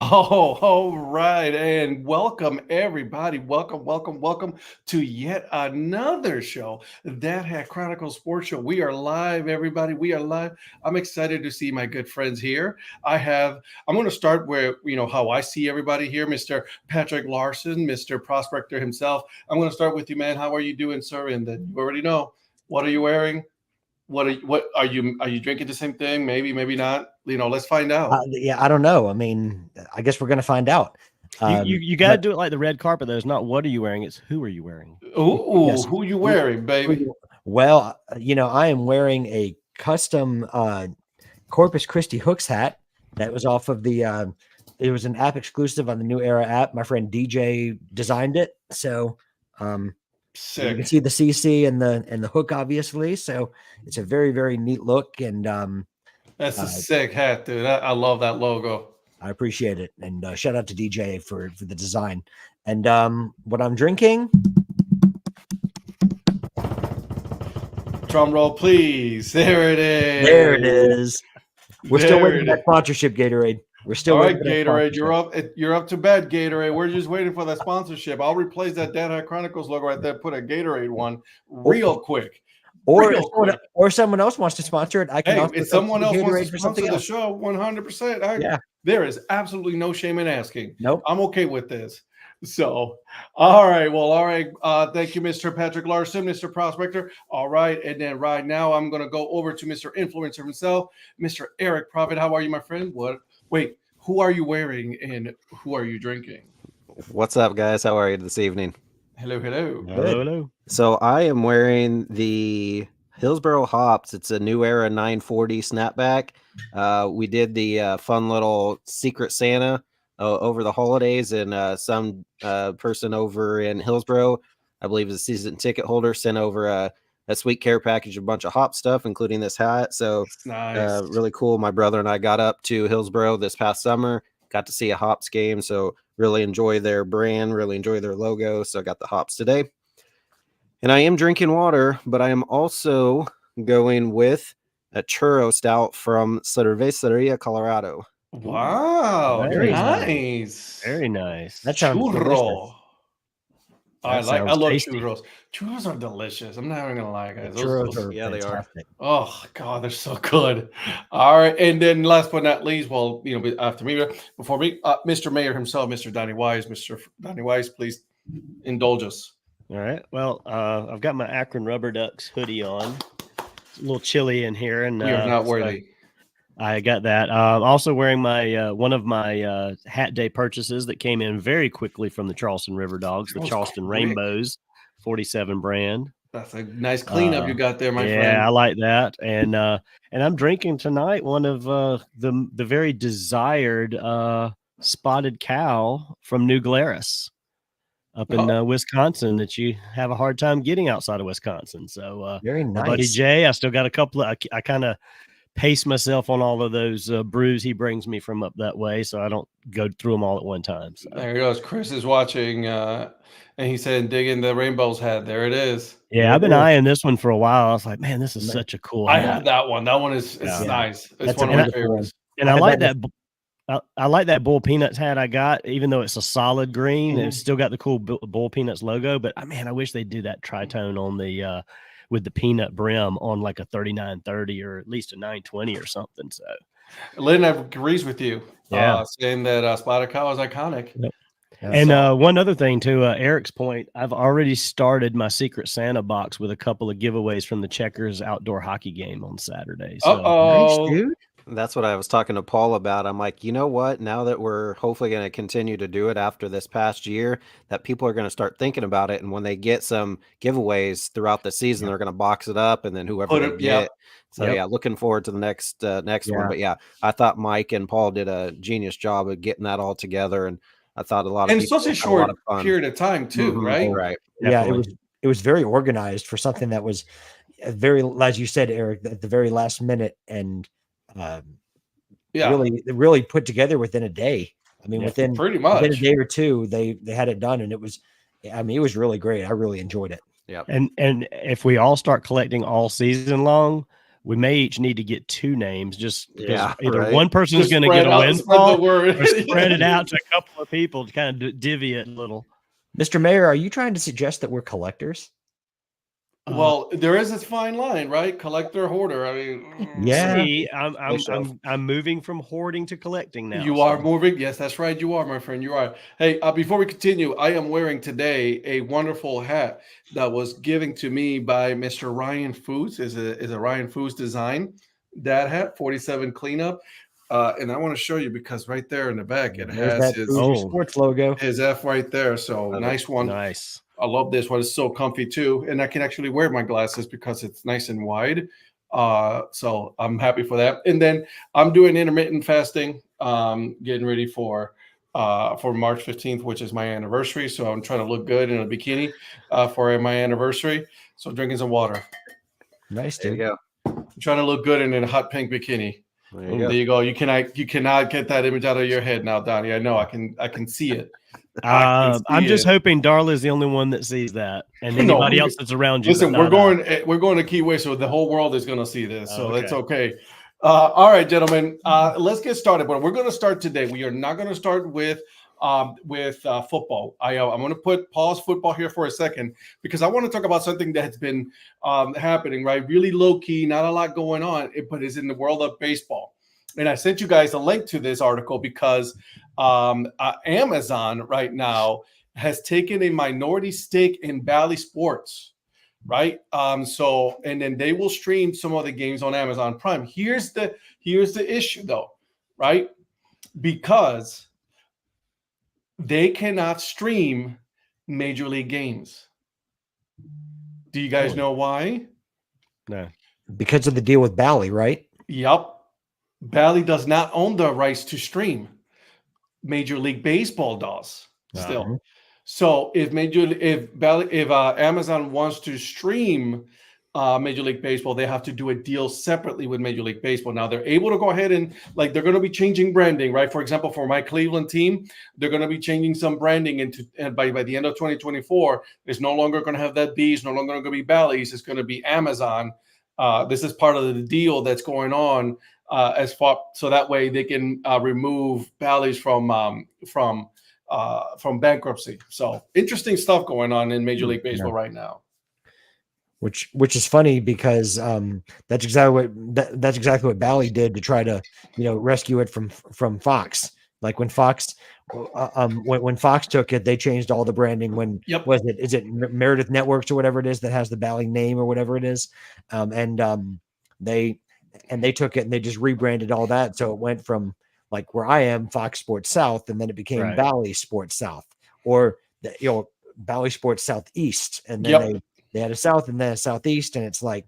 Oh, all right. And welcome, everybody. Welcome to yet another show, Dad Hat Chronicle Sports Show. We are live, everybody. We are live. I'm excited to see my good friends here. I'm going to start where, how I see everybody here, Mr. Patrick Larson, Mr. Prospector himself. I'm going to start with you, man. How are you doing, sir? And then you already know, what are you wearing? What are you drinking the same thing? Maybe not. Let's find out. Yeah, I don't know. I mean, I guess we're going to find out. You got to do it like the red carpet, though. It's not what are you wearing, it's who are you wearing. Ooh, yes. Who you wearing, baby? Well, I am wearing a custom Corpus Christi Hooks hat that was off of the it was an app exclusive on the New Era app. My friend DJ designed it. So Sick. You can see the CC and the hook, obviously. So it's a very, very neat look. And that's a sick hat, dude. I love that logo. I appreciate it. And shout out to DJ for the design. And what I'm drinking. Drum roll, please. There it is. There it is. We're still waiting for that sponsorship, Gatorade. We're still all right, Gatorade. You're up to bed, Gatorade. We're just waiting for that sponsorship. I'll replace that Dad Hat Chronicles logo right there. Put a Gatorade one real quick. Or someone else wants to sponsor it. I can. Hey, if someone else wants to sponsor the show, 100%. Yeah. There is absolutely no shame in asking. Nope. I'm okay with this. So, all right. Well, all right. Thank you, Mr. Patrick Larson, Mr. Prospector. All right. And then right now, I'm going to go over to Mr. Influencer himself, Mr. Eric Prophet. How are you, my friend? Wait, who are you wearing and who are you drinking? What's up, guys? How are you this evening? Hello. So I am wearing the Hillsborough Hops. It's a New Era 940 snapback. We did the fun little Secret Santa over the holidays, and some person over in Hillsborough, I believe is a season ticket holder, sent over a sweet care package, a bunch of hop stuff, including this hat. So nice. Really cool. My brother and I got up to Hillsborough this past summer, got to see a Hops game. So really enjoy their brand, really enjoy their logo. So I got the Hops today. And I am drinking water, but I am also going with a churro stout from Cerveceria Colorado. Wow. Very nice. Very nice. That sounds churro. I love tasty. churros. Churros are delicious. I'm not even gonna lie, guys. Churros are yeah, fantastic. they are. Oh God, they're so good. All right, and then last but not least, well, after me, before me, Mr. Mayor himself, Mr. Donnie Wise, Mr. Donnie Wise, please indulge us. All right. Well, I've got my Akron Rubber Ducks hoodie on. It's a little chilly in here, and We are not worthy. I got that. Also wearing my one of my hat day purchases that came in very quickly from the Charleston River Dogs, the Charleston Rainbows 47 brand. That's a nice cleanup you got there, my friend. Yeah, I like that. And I'm drinking tonight one of the very desired spotted cow from New Glarus up in Wisconsin that you have a hard time getting outside of Wisconsin. So very nice. My buddy Jay, I still got a couple of I kind of pace myself on all of those brews he brings me from up that way, so I don't go through them all at one time. So. There he goes. Chris is watching, and he said, "Dig in the Rainbow's hat." There it is. Yeah, I've been eyeing this one for a while. I was like, man, this is such a cool hat. I have that one. That one is nice. It's one of my favorites. And I like that. I like that Bull Peanuts hat I got, even though it's a solid green. It's still got the cool Bull Peanuts logo. But man, I wish they do that tritone on the with the peanut brim on like a 3930 or at least a 920 or something. So Lynn agrees with you. Saying that Spotted Cow is iconic. Yep. And one other thing to Eric's point, I've already started my Secret Santa box with a couple of giveaways from the Checkers outdoor hockey game on Saturday. So nice, dude. That's what I was talking to Paul about. I'm like, you know what? Now that we're hopefully going to continue to do it after this past year, that people are going to start thinking about it. And when they get some giveaways throughout the season, they're going to box it up and then whoever they get. So yeah, looking forward to the next one. But yeah, I thought Mike and Paul did a genius job of getting that all together. And I thought a lot of people such a short period of time too, right? Right. Yeah, it was very organized for something that was very, as you said, Eric, at the very last minute, and really put together within a day. I mean, within pretty much within a day or two, they had it done, and it was really great. I really enjoyed it. Yeah. And if we all start collecting all season long, we may each need to get 2 names just because Yeah, either right. one person's Just going to spread get a out- spread the windfall word. or spread it out to a couple of people to kind of divvy it a little. Mr. Mayor, are you trying to suggest that we're collectors? Well, there is this fine line, right? Collector, hoarder. I mean, Yeah. See, Wish I- I'm moving from hoarding to collecting now. You are moving. Yes, that's right. You are, my friend. You are. Hey, before we continue, I am wearing today a wonderful hat that was given to me by Mr. Ryan Foods. Is a Ryan Foods design. Dad Hat 47 cleanup. And I want to show you because right there in the back it There's has that his Fuji Sports logo. his F right there. So Love it. nice one. Nice. I love this one. It's so comfy too, and I can actually wear my glasses because it's nice and wide. So I'm happy for that. And then I'm doing intermittent fasting, getting ready for March 15th, which is my anniversary. So I'm trying to look good in a bikini for my anniversary. So drinking some water. Nice, There you dude. go. I'm trying to look good in a hot pink bikini. There There you go. you go. You cannot get that image out of your head now, Donnie. I know. I can see it. I can I'm see just it. hoping Darla's the only one that sees that, and No, anybody else that's around you. Listen, but we're not us. going to Key West, so the whole world is going to see this. So that's Okay. okay. All right, gentlemen, let's get started. But we're going to start today. We are not going to start with football. I'm going to pause football here for a second because I want to talk about something that's been happening, right? Really low key, not a lot going on, but it's in the world of baseball. And I sent you guys a link to this article because Amazon right now has taken a minority stake in Bally Sports, right? So and then they will stream some of the games on Amazon Prime. Here's the issue though, right? Because they cannot stream Major League games. Do you guys know why? No. Because of the deal with Bally, right? Yep. Bally does not own the rights to stream. Major League Baseball does still. Uh-huh. So if Amazon wants to stream Major League Baseball, they have to do a deal separately with Major League Baseball. Now they're able to go ahead and they're going to be changing branding, right? For example, for my Cleveland team, they're going to be changing some branding and by the end of 2024, it's no longer going to have that B. It's no longer going to be Bally's. It's going to be Amazon. This is part of the deal that's going on so that way they can remove Bally's from bankruptcy. So interesting stuff going on in Major League Baseball right now. Which is funny because that's exactly what Bally did to try to rescue it from Fox. Like when Fox when Fox took it, they changed all the branding. When is it Meredith Networks or whatever it is that has the Bally name or whatever it is, they took it and they just rebranded all that. So it went from like where I am, Fox Sports South, and then it became Bally Sports South, or Bally Sports Southeast, and then they had a South and then a Southeast, and it's like,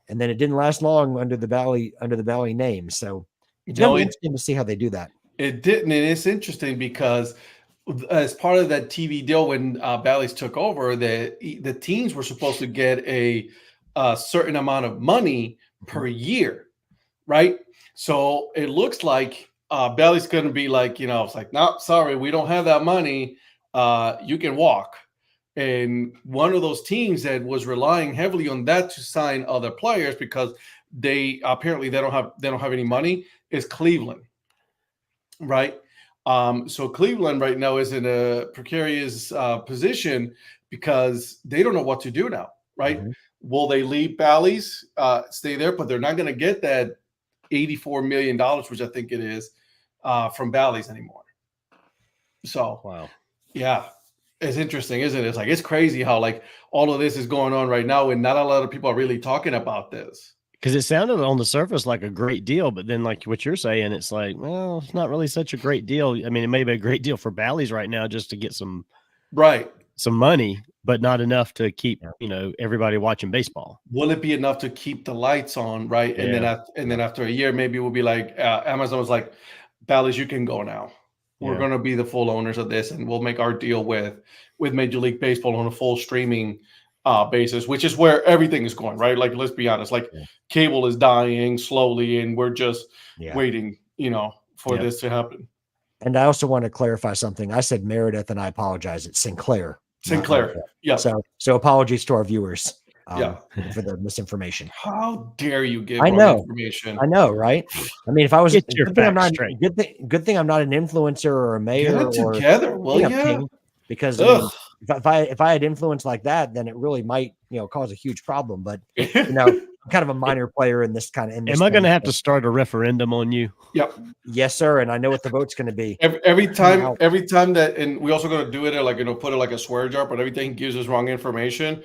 and then it didn't last long under the Bally name. So it's gonna be interesting to see how they do that. It didn't, and it's interesting because as part of that TV deal when Bally's took over, the teams were supposed to get a certain amount of money per year, right? So it looks like Bally's going to be like, it's like, no, sorry, we don't have that money. You can walk. And one of those teams that was relying heavily on that to sign other players because they don't have any money is Cleveland, right? So Cleveland right now is in a precarious position because they don't know what to do now, right? Mm-hmm. Will they leave Bally's, stay there, but they're not going to get that $84 million, which I think it is, from Bally's anymore. So, wow, yeah, it's interesting, isn't it? It's like it's crazy how like all of this is going on right now, and not a lot of people are really talking about this. Because it sounded on the surface like a great deal, but then like what you're saying, it's like, well, it's not really such a great deal. I mean, it may be a great deal for Bally's right now just to get some money, but not enough to keep everybody watching baseball. Will it be enough to keep the lights on, right? Yeah. And then after a year, maybe we'll be like Amazon was like, Bally's, you can go now. We're going to be the full owners of this, and we'll make our deal with Major League Baseball on a full streaming basis, which is where everything is going, right? Like, let's be honest, like cable is dying slowly, and we're just waiting, for this to happen. And I also want to clarify something. I said Meredith, and I apologize. It's Sinclair. Sinclair. Yeah. So apologies to our viewers. for the misinformation. How dare you give I wrong know. information? I know, right? I mean, if I was Get your good thing I'm facts not straight. good thing I'm not an influencer or a Get mayor it or together, will cleanup ya? king, because I mean, Ugh. if I had influence like that, then it really might cause a huge problem. But I'm kind of a minor player in this kind of. Am I going to have to start a referendum on you? Yep. Yes, sir, and I know what the vote's going to be. Every time that, and we also going to do it like put it like a swear jar, but every time he gives us wrong information,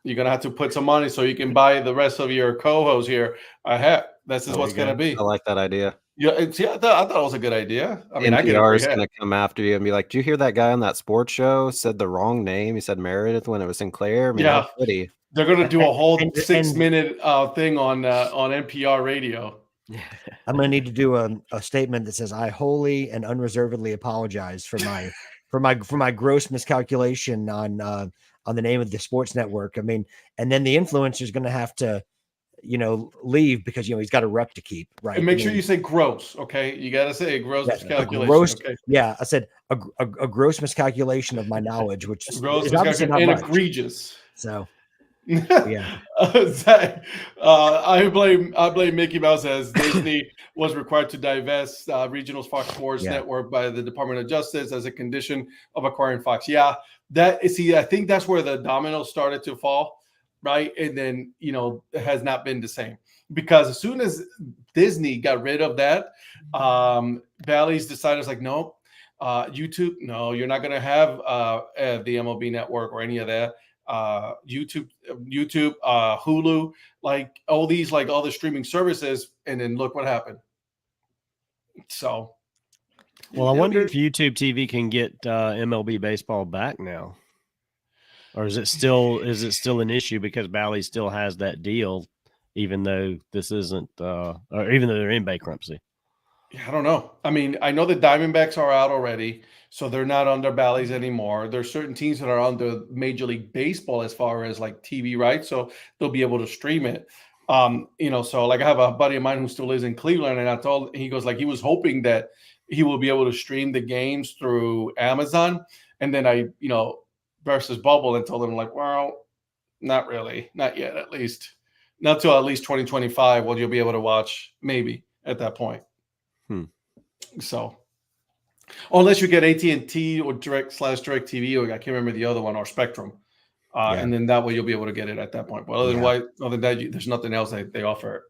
you're gonna have to put some money so you can buy the rest of your co-hosts here a hat. This is what's gonna be. I like that idea. Yeah, I thought it was a good idea. I mean, I get a NPR free is hat. going to come after you and be like, "Do you hear that guy on that sports show said the wrong name? He said Meredith when it was Sinclair." I mean, Yeah. how could he? They're gonna do a whole And- 6-minute thing on NPR radio. I'm going to need to do a statement that says I wholly and unreservedly apologize for my gross miscalculation on the name of the sports network. I mean, and then the influencer is going to have to leave because he's got a rep to keep, right? And make sure you say gross, okay? You got to say gross miscalculation. Okay. Yeah, I said a gross miscalculation of my knowledge, which Gross is obviously not and much. egregious. So yeah. I blame Mickey Mouse as Disney was required to divest Regional's Fox Sports Network by the Department of Justice as a condition of acquiring Fox. Yeah, I think that's where the dominoes started to fall, right? And then it has not been the same, because as soon as Disney got rid of that, Bally's decided like, no, YouTube, no, you're not going to have the MLB network or any of that. YouTube, Hulu, like all the streaming services, and then look what happened. So, well, I wonder if YouTube TV can get MLB baseball back now, or is it still an issue because Bally still has that deal, even though this isn't, or even though they're in bankruptcy. I don't know. I mean, I know the Diamondbacks are out already, so they're not under Bally's anymore. There's certain teams that are under Major League Baseball as far as like TV rights, so they'll be able to stream it. So like I have a buddy of mine who still lives in Cleveland, and he goes like he was hoping that he will be able to stream the games through Amazon, and then I burst his bubble and told him like, well, not really, not yet, at least not till at least 2025. Well, you'll be able to watch maybe at that point. So, unless you get AT&T or DirecTV, or I can't remember the other one, or Spectrum, and then that way you'll be able to get it at that point. But other than that, there's nothing else they offer it.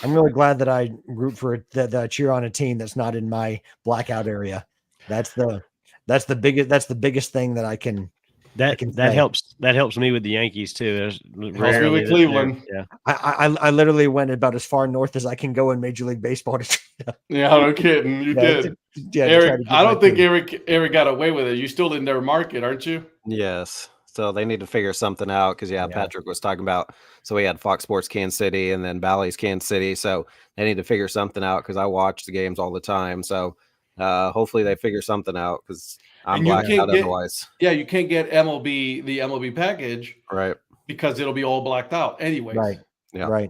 I'm really glad that I root for that cheer on a team that's not in my blackout area. That's the biggest thing that I can. That helps me with the Yankees too. Helps me with Cleveland. Yeah, I literally went about as far north as I can go in Major League Baseball. Yeah, no kidding. You did. Eric, I don't think Eric got away with it. You're still in their market, aren't you? Yes. So they need to figure something out because Patrick was talking about. So we had Fox Sports Kansas City and then Bally's Kansas City. So they need to figure something out because I watch the games all the time. So hopefully they figure something out because I'm blacked out otherwise. Yeah, you can't get the MLB package, right? Because it'll be all blacked out anyways. Right. Yeah. Right.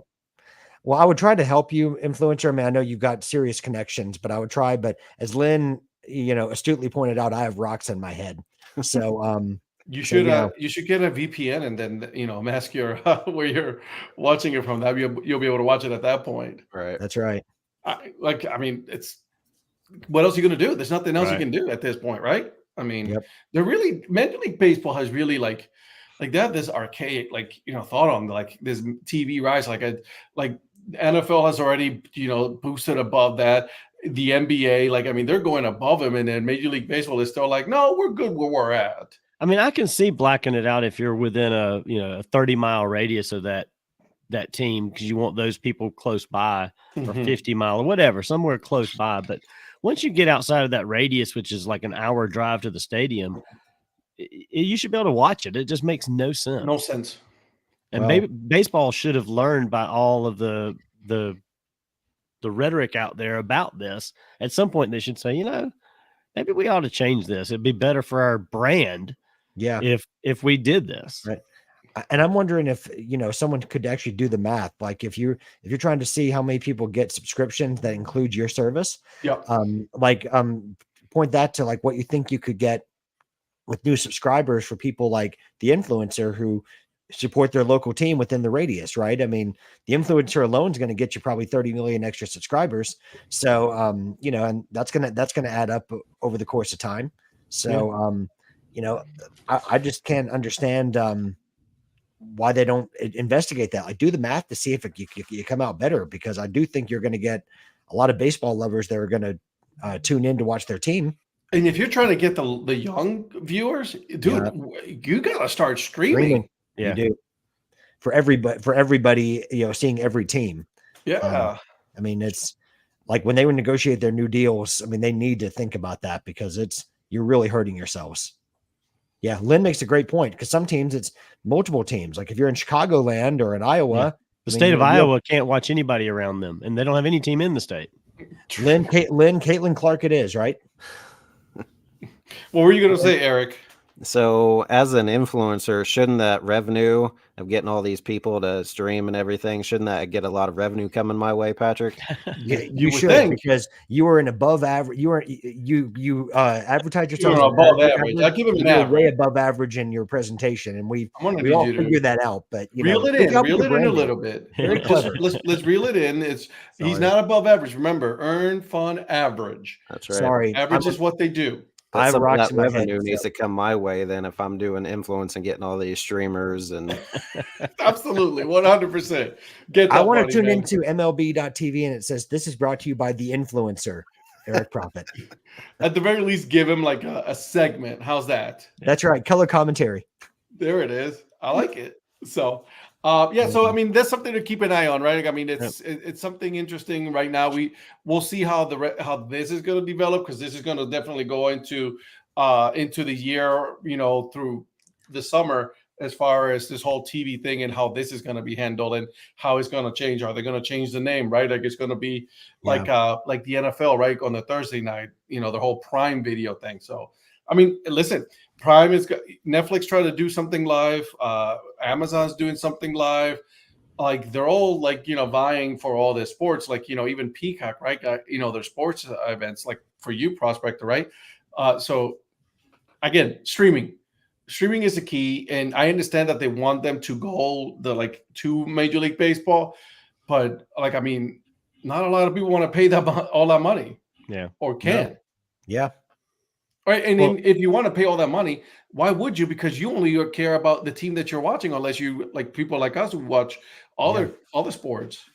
Well, I would try to help you, influencer. I mean, I know you've got serious connections, but I would try. But as Lynn, astutely pointed out, I have rocks in my head. So you should get a VPN and then mask your where you're watching it from. That you'll be able to watch it at that point. Right. That's right. It's what else are you going to do? There's nothing else you can do at this point, right? I mean, they're really Major League Baseball has really like they have this archaic thought on like this TV rise like NFL has already boosted above that. The NBA they're going above him, and then Major League Baseball is still like, no, we're good where we're at. I mean, I can see blacking it out if you're within a 30-mile radius of that team because you want those people close by, or 50-mile or whatever, somewhere close by. But once you get outside of that radius, which is like an hour drive to the stadium, you should be able to watch it. It just makes no sense. No sense. And baseball should have learned by all of the rhetoric out there about this. At some point, they should say, maybe we ought to change this. It'd be better for our brand, if we did this. Right. And I'm wondering if someone could actually do the math. Like if you're trying to see how many people get subscriptions that include your service, point that to like what you think you could get with new subscribers for people like the influencer who support their local team within the radius, right? I mean, the influencer alone is going to get you probably 30 million extra subscribers. So, and that's going to add up over the course of time. So, I just can't understand why they don't investigate that. Like, do the math to see if you come out better, because I do think you're going to get a lot of baseball lovers that are going to tune in to watch their team. And if you're trying to get the young viewers, dude, you got to start streaming. Yeah. You do. For everybody, seeing every team. Yeah. I mean, it's like when they would negotiate their new deals, I mean, they need to think about that, because you're really hurting yourselves. Yeah, Lynn makes a great point, because some teams, it's multiple teams. Like if you're in Chicagoland or in Iowa, the state of Iowa can't watch anybody around them, and they don't have any team in the state. Caitlin Clark it is, right? What were you going to say, Eric? So as an influencer, shouldn't that revenue of getting all these people to stream and everything, shouldn't that get a lot of revenue coming my way, Patrick? You should think, because you were an above average. You advertise yourself above average. I give him an average. Way above average in your presentation, and we all figured that out. But reel it in a little bit. Very clever. Let's reel it in. He's not above average. Remember, earn, fun, average. That's right. Sorry, average is what they do. But some of that revenue needs to come my way then, if I'm doing influence and getting all these streamers and absolutely 100%. I want to tune into MLB.tv and it says this is brought to you by the influencer, Eric Profit. At the very least, give him like a segment. How's that? That's right. Color commentary. There it is. I like it. So so I mean, that's something to keep an eye on, right? I mean, it's something interesting right now. We'll see how this is going to develop, because this is going to definitely go into the year, through the summer, as far as this whole TV thing and how this is going to be handled and how it's going to change. Are they going to change the name, right? Like it's going to be like the NFL, right, on the Thursday night, the whole Prime Video thing. So I mean, listen. Prime is Netflix trying to do something live. Amazon's doing something live. Like they're all like, vying for all their sports. Like, even Peacock, right? Their sports events, like for you, Prospector, right? So again, streaming is the key. And I understand that they want them to go to Major League Baseball, but I mean, not a lot of people want to pay all that money. Yeah. Or can. Yeah. Right, and if you want to pay all that money, why would you? Because you only care about the team that you're watching, unless you like people like us who watch all the sports.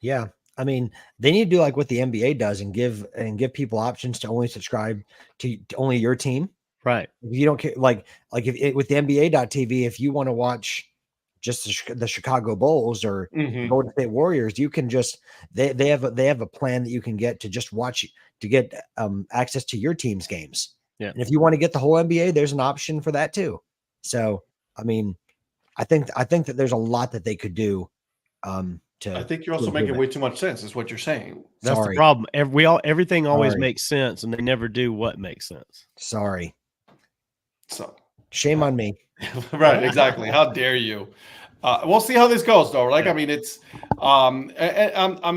Yeah, I mean, they need to do like what the NBA does and give people options to only subscribe to only your team. Right. If you don't care, with the NBA.tv, if you want to watch just the Chicago Bulls or Golden State Warriors, you can just they have a plan that you can get to just watch to get access to your team's games. Yeah. And if you want to get the whole NBA, there's an option for that too. So, I mean, I think that there's a lot that they could do. I think you're also making way too much sense, is what you're saying. That's the problem. Everything always makes sense, and they never do what makes sense. Sorry. So shame on me. Right, exactly. How dare you? We'll see how this goes, though. I mean, it's I'm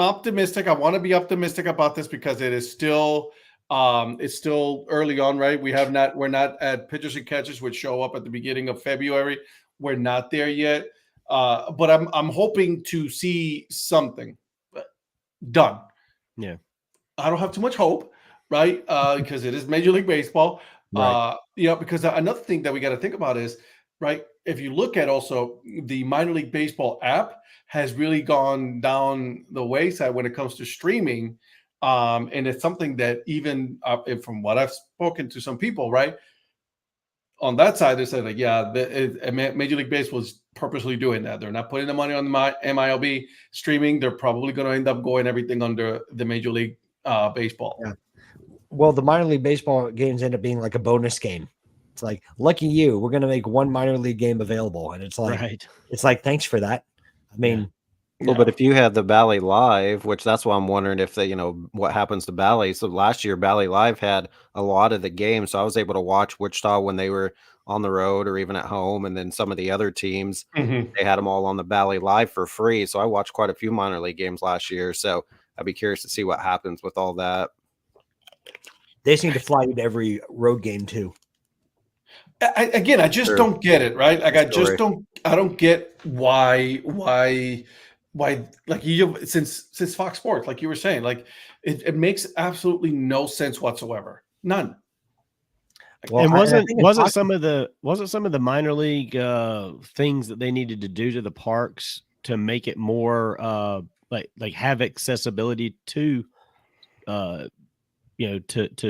optimistic. I want to be optimistic about this because it is still. It's still early on, right? We're not at pitchers and catchers, which show up at the beginning of February. We're not there yet. But I'm hoping to see something done. Yeah. I don't have too much hope, right? Because it is Major League Baseball. Right. Because another thing that we got to think about is, right, if you look at also the minor league baseball app has really gone down the wayside when it comes to streaming. And it's something that even from what I've spoken to some people, right, on that side, they said Major League Baseball is purposely doing that. They're not putting the money on the MILB streaming. They're probably going to end up going everything under the Major League Baseball. Yeah. Well, the minor league baseball games end up being like a bonus game. It's like, lucky you, we're going to make one minor league game available. And it's like, It's like, thanks for that. I mean, well, but if you had the Bally Live, which that's why I'm wondering if they, what happens to Bally. So last year, Bally Live had a lot of the games. So I was able to watch Wichita when they were on the road or even at home. And then some of the other teams, they had them all on the Bally Live for free. So I watched quite a few minor league games last year. So I'd be curious to see what happens with all that. They seem to fly you to every road game too. I just True. don't get it, right? Like, I just Story. don't get why, like, since Fox Sports, like you were saying, like it makes absolutely no sense whatsoever. None. Well, And I wasn't think in wasn't hockey- some of the minor league things that they needed to do to the parks to make it more like have accessibility to to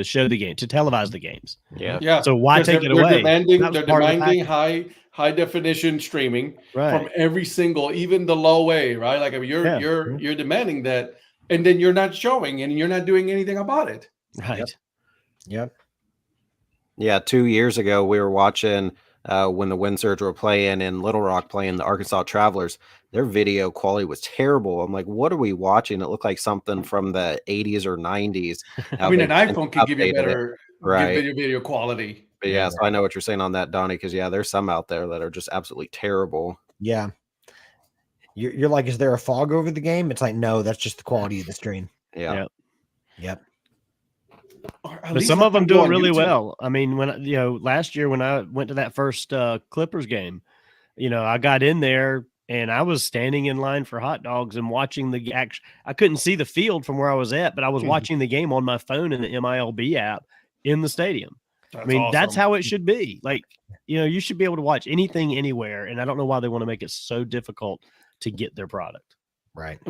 show the game, to televise the games. Yeah. Yeah. So why Because take it away? That was they're part of the demanding package. high definition streaming from Right. every single, even the low A, right? Like, I mean, Yeah. you're demanding that, and then you're not showing and you're not doing anything about it. Right. Yep. Yeah, 2 years ago, we were watching when the Wind Surge were playing in Little Rock, playing the Arkansas Travelers. Their video quality was terrible. I'm like, what are we watching? It looked like something from the 80s or 90s. I mean, an They've iPhone can give you updated it. better Right. video quality. But yeah, so I know what you're saying on that, Donnie, because yeah, there's some out there that are just absolutely terrible. Yeah. You're like, is there a fog over the game? It's like, no, that's just the quality of the stream. Yeah. Yep. Yep. But some of them do it really well. I mean, when last year when I went to that first Clippers game, I got in there and I was standing in line for hot dogs and watching the action. I couldn't see the field from where I was at, but I was watching the game on my phone in the MILB app in the stadium. That's that's awesome. how it should be. Like, you should be able to watch anything anywhere. And I don't know why they want to make it so difficult to get their product. Right.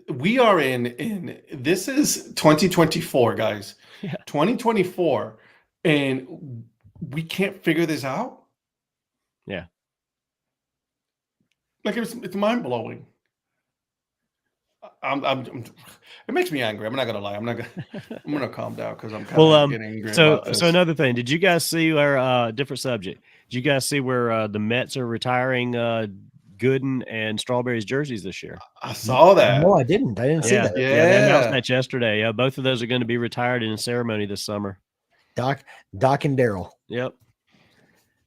We are in this is 2024, guys. Yeah. 2024, and we can't figure this out. Yeah. Like, it's mind blowing. It makes me angry. I'm not gonna lie. I'm gonna calm down because I'm kind of getting angry. So another thing, did you guys see where different subject? Did you guys see where the Mets are retiring Gooden and Strawberry's jerseys this year? I saw that. No, I didn't see that. Yeah, they announced that yesterday. Yeah, both of those are going to be retired in a ceremony this summer. Doc and Daryl. Yep.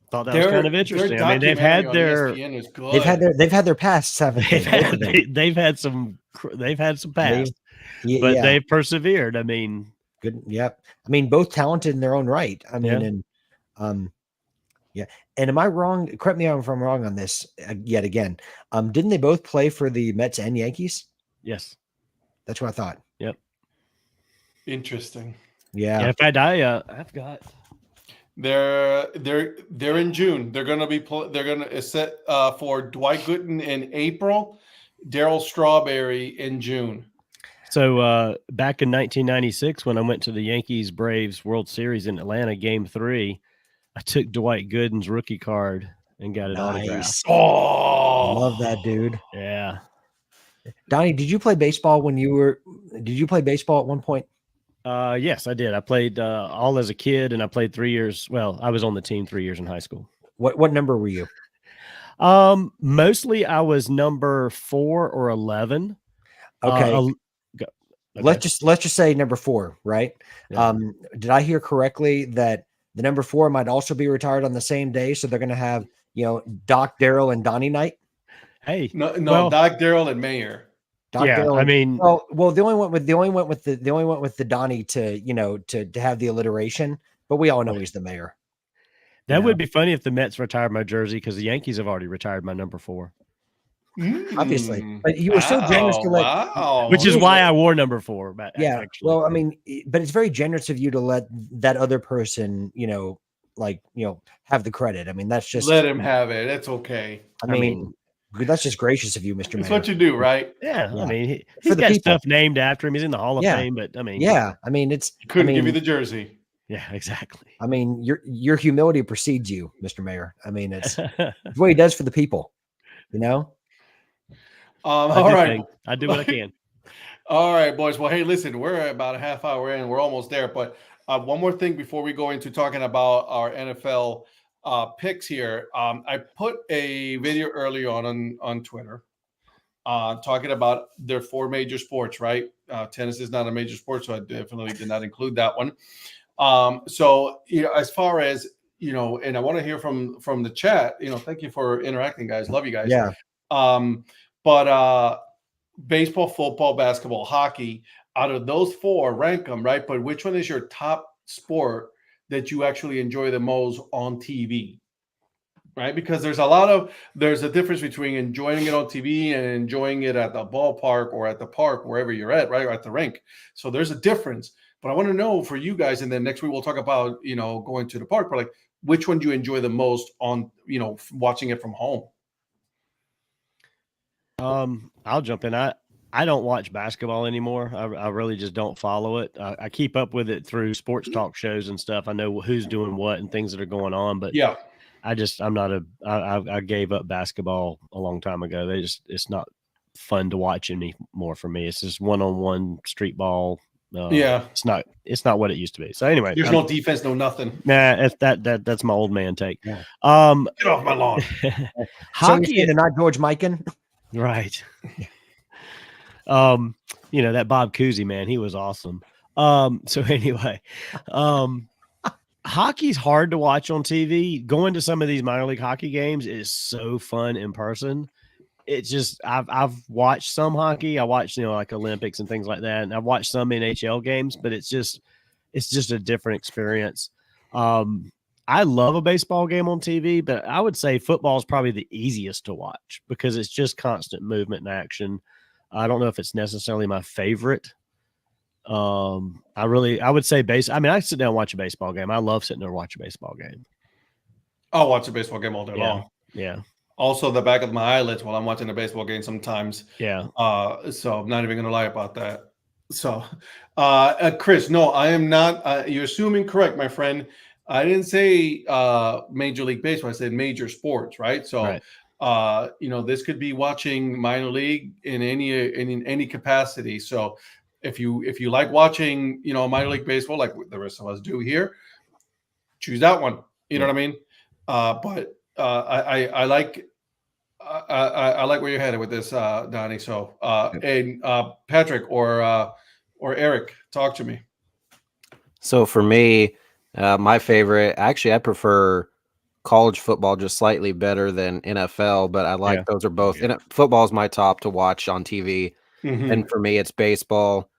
Thought that was kind of interesting. I mean, they've had their pasts, haven't they? They've had some past, but they've persevered. I mean, good. Yep. I mean, both talented in their own right. I mean, and yeah. And am I wrong? Correct me if I'm wrong on this yet again. Didn't they both play for the Mets and Yankees? Yes. That's what I thought. Yep. Interesting. Yeah. In fact, I've got. They're in June. They're gonna set for Dwight Gooden in April, Darryl Strawberry in June. So back in 1996, when I went to the Yankees Braves World Series in Atlanta, Game 3, I took Dwight Gooden's rookie card and got it autographed. Oh, love that, dude. Yeah. Donnie, did you play baseball did you play baseball at one point? Yes, I did. I played all as a kid, and I played 3 years. Well, I was on the team 3 years in high school. What number were you? Mostly I was number 4 or 11. Okay. Okay. Let's just say number 4, right? Yeah. Did I hear correctly that the number 4 might also be retired on the same day? So they're going to have, Doc, Daryl, and Donnie night. Hey, no, Doc, Daryl, and Mayer. Doc, Daryl, I mean, well, they only went with the Donnie to have the alliteration, but we all know he's the mayor. That would be funny if the Mets retired my jersey, because the Yankees have already retired my number 4. Obviously, but you were so generous to let, which is why I wore number 4. But yeah, actually. Well, I mean, but it's very generous of you to let that other person, have the credit. I mean, that's just let him have it. It's okay. I mean, that's just gracious of you, Mr. It's Mayor. what you do, right? Yeah. I mean, he's got stuff named after him. He's in the Hall of Fame, but I mean, I mean, it's couldn't give you the jersey. Yeah, exactly. I mean, your humility precedes you, Mr. Mayor. I mean, it's what he does for the people, All right. I do what I can. All right, boys. Well, hey, listen, we're about a half hour in. We're almost there. But one more thing before we go into talking about our NFL picks here. I put a video earlier on Twitter talking about their 4 major sports, right? Tennis is not a major sport, so I definitely did not include that one. So, as far as, and I want to hear from the chat, thank you for interacting, guys. Love you guys. Yeah. But baseball, football, basketball, hockey, out of those 4, rank them, right? But which one is your top sport that you actually enjoy the most on TV? right? Because there's a difference between enjoying it on TV and enjoying it at the ballpark or at the park, wherever you're at, right? Or at the rink. So there's a difference. But I want to know for you guys, and then next week we'll talk about, going to the park, but like, which one do you enjoy the most on, watching it from home? I'll jump in. I don't watch basketball anymore. I really just don't follow it. I keep up with it through sports talk shows and stuff. I know who's doing what and things that are going on, but yeah, I'm not I gave up basketball a long time ago. It's not fun to watch anymore for me. It's just one-on-one street ball. yeah, it's not what it used to be. So anyway, there's no defense, no nothing. Nah, that's my old man take. Yeah. Get off my lawn. Hockey, they're not George Mikan, right? That Bob Cousy, man, he was awesome. So anyway, hockey's hard to watch on TV. Going to some of these minor league hockey games is so fun in person. It's just I've watched some hockey. I watched like Olympics and things like that, and I've watched some NHL games, but it's just a different experience. I love a baseball game on TV, but I would say football is probably the easiest to watch because it's just constant movement and action. I don't know if it's necessarily my favorite. I would say I sit down and watch a baseball game. I love sitting there and watch a baseball game. I'll watch a baseball game all day long. Yeah. Also, the back of my eyelids while I'm watching a baseball game sometimes. Yeah. So I'm not even going to lie about that. So, Chris, no, I am not. You're assuming correct, my friend. I didn't say Major League Baseball. I said major sports, right? So, right. This could be watching minor league in any capacity. So, if you like watching, minor league baseball, like the rest of us do here, choose that one. You know what I mean? But I like where you're headed with this, Donnie. So, and Patrick or Eric, talk to me. So for me, my favorite, actually, I prefer college football just slightly better than NFL, but I like those are both. Football is my top to watch on TV, and for me, it's baseball.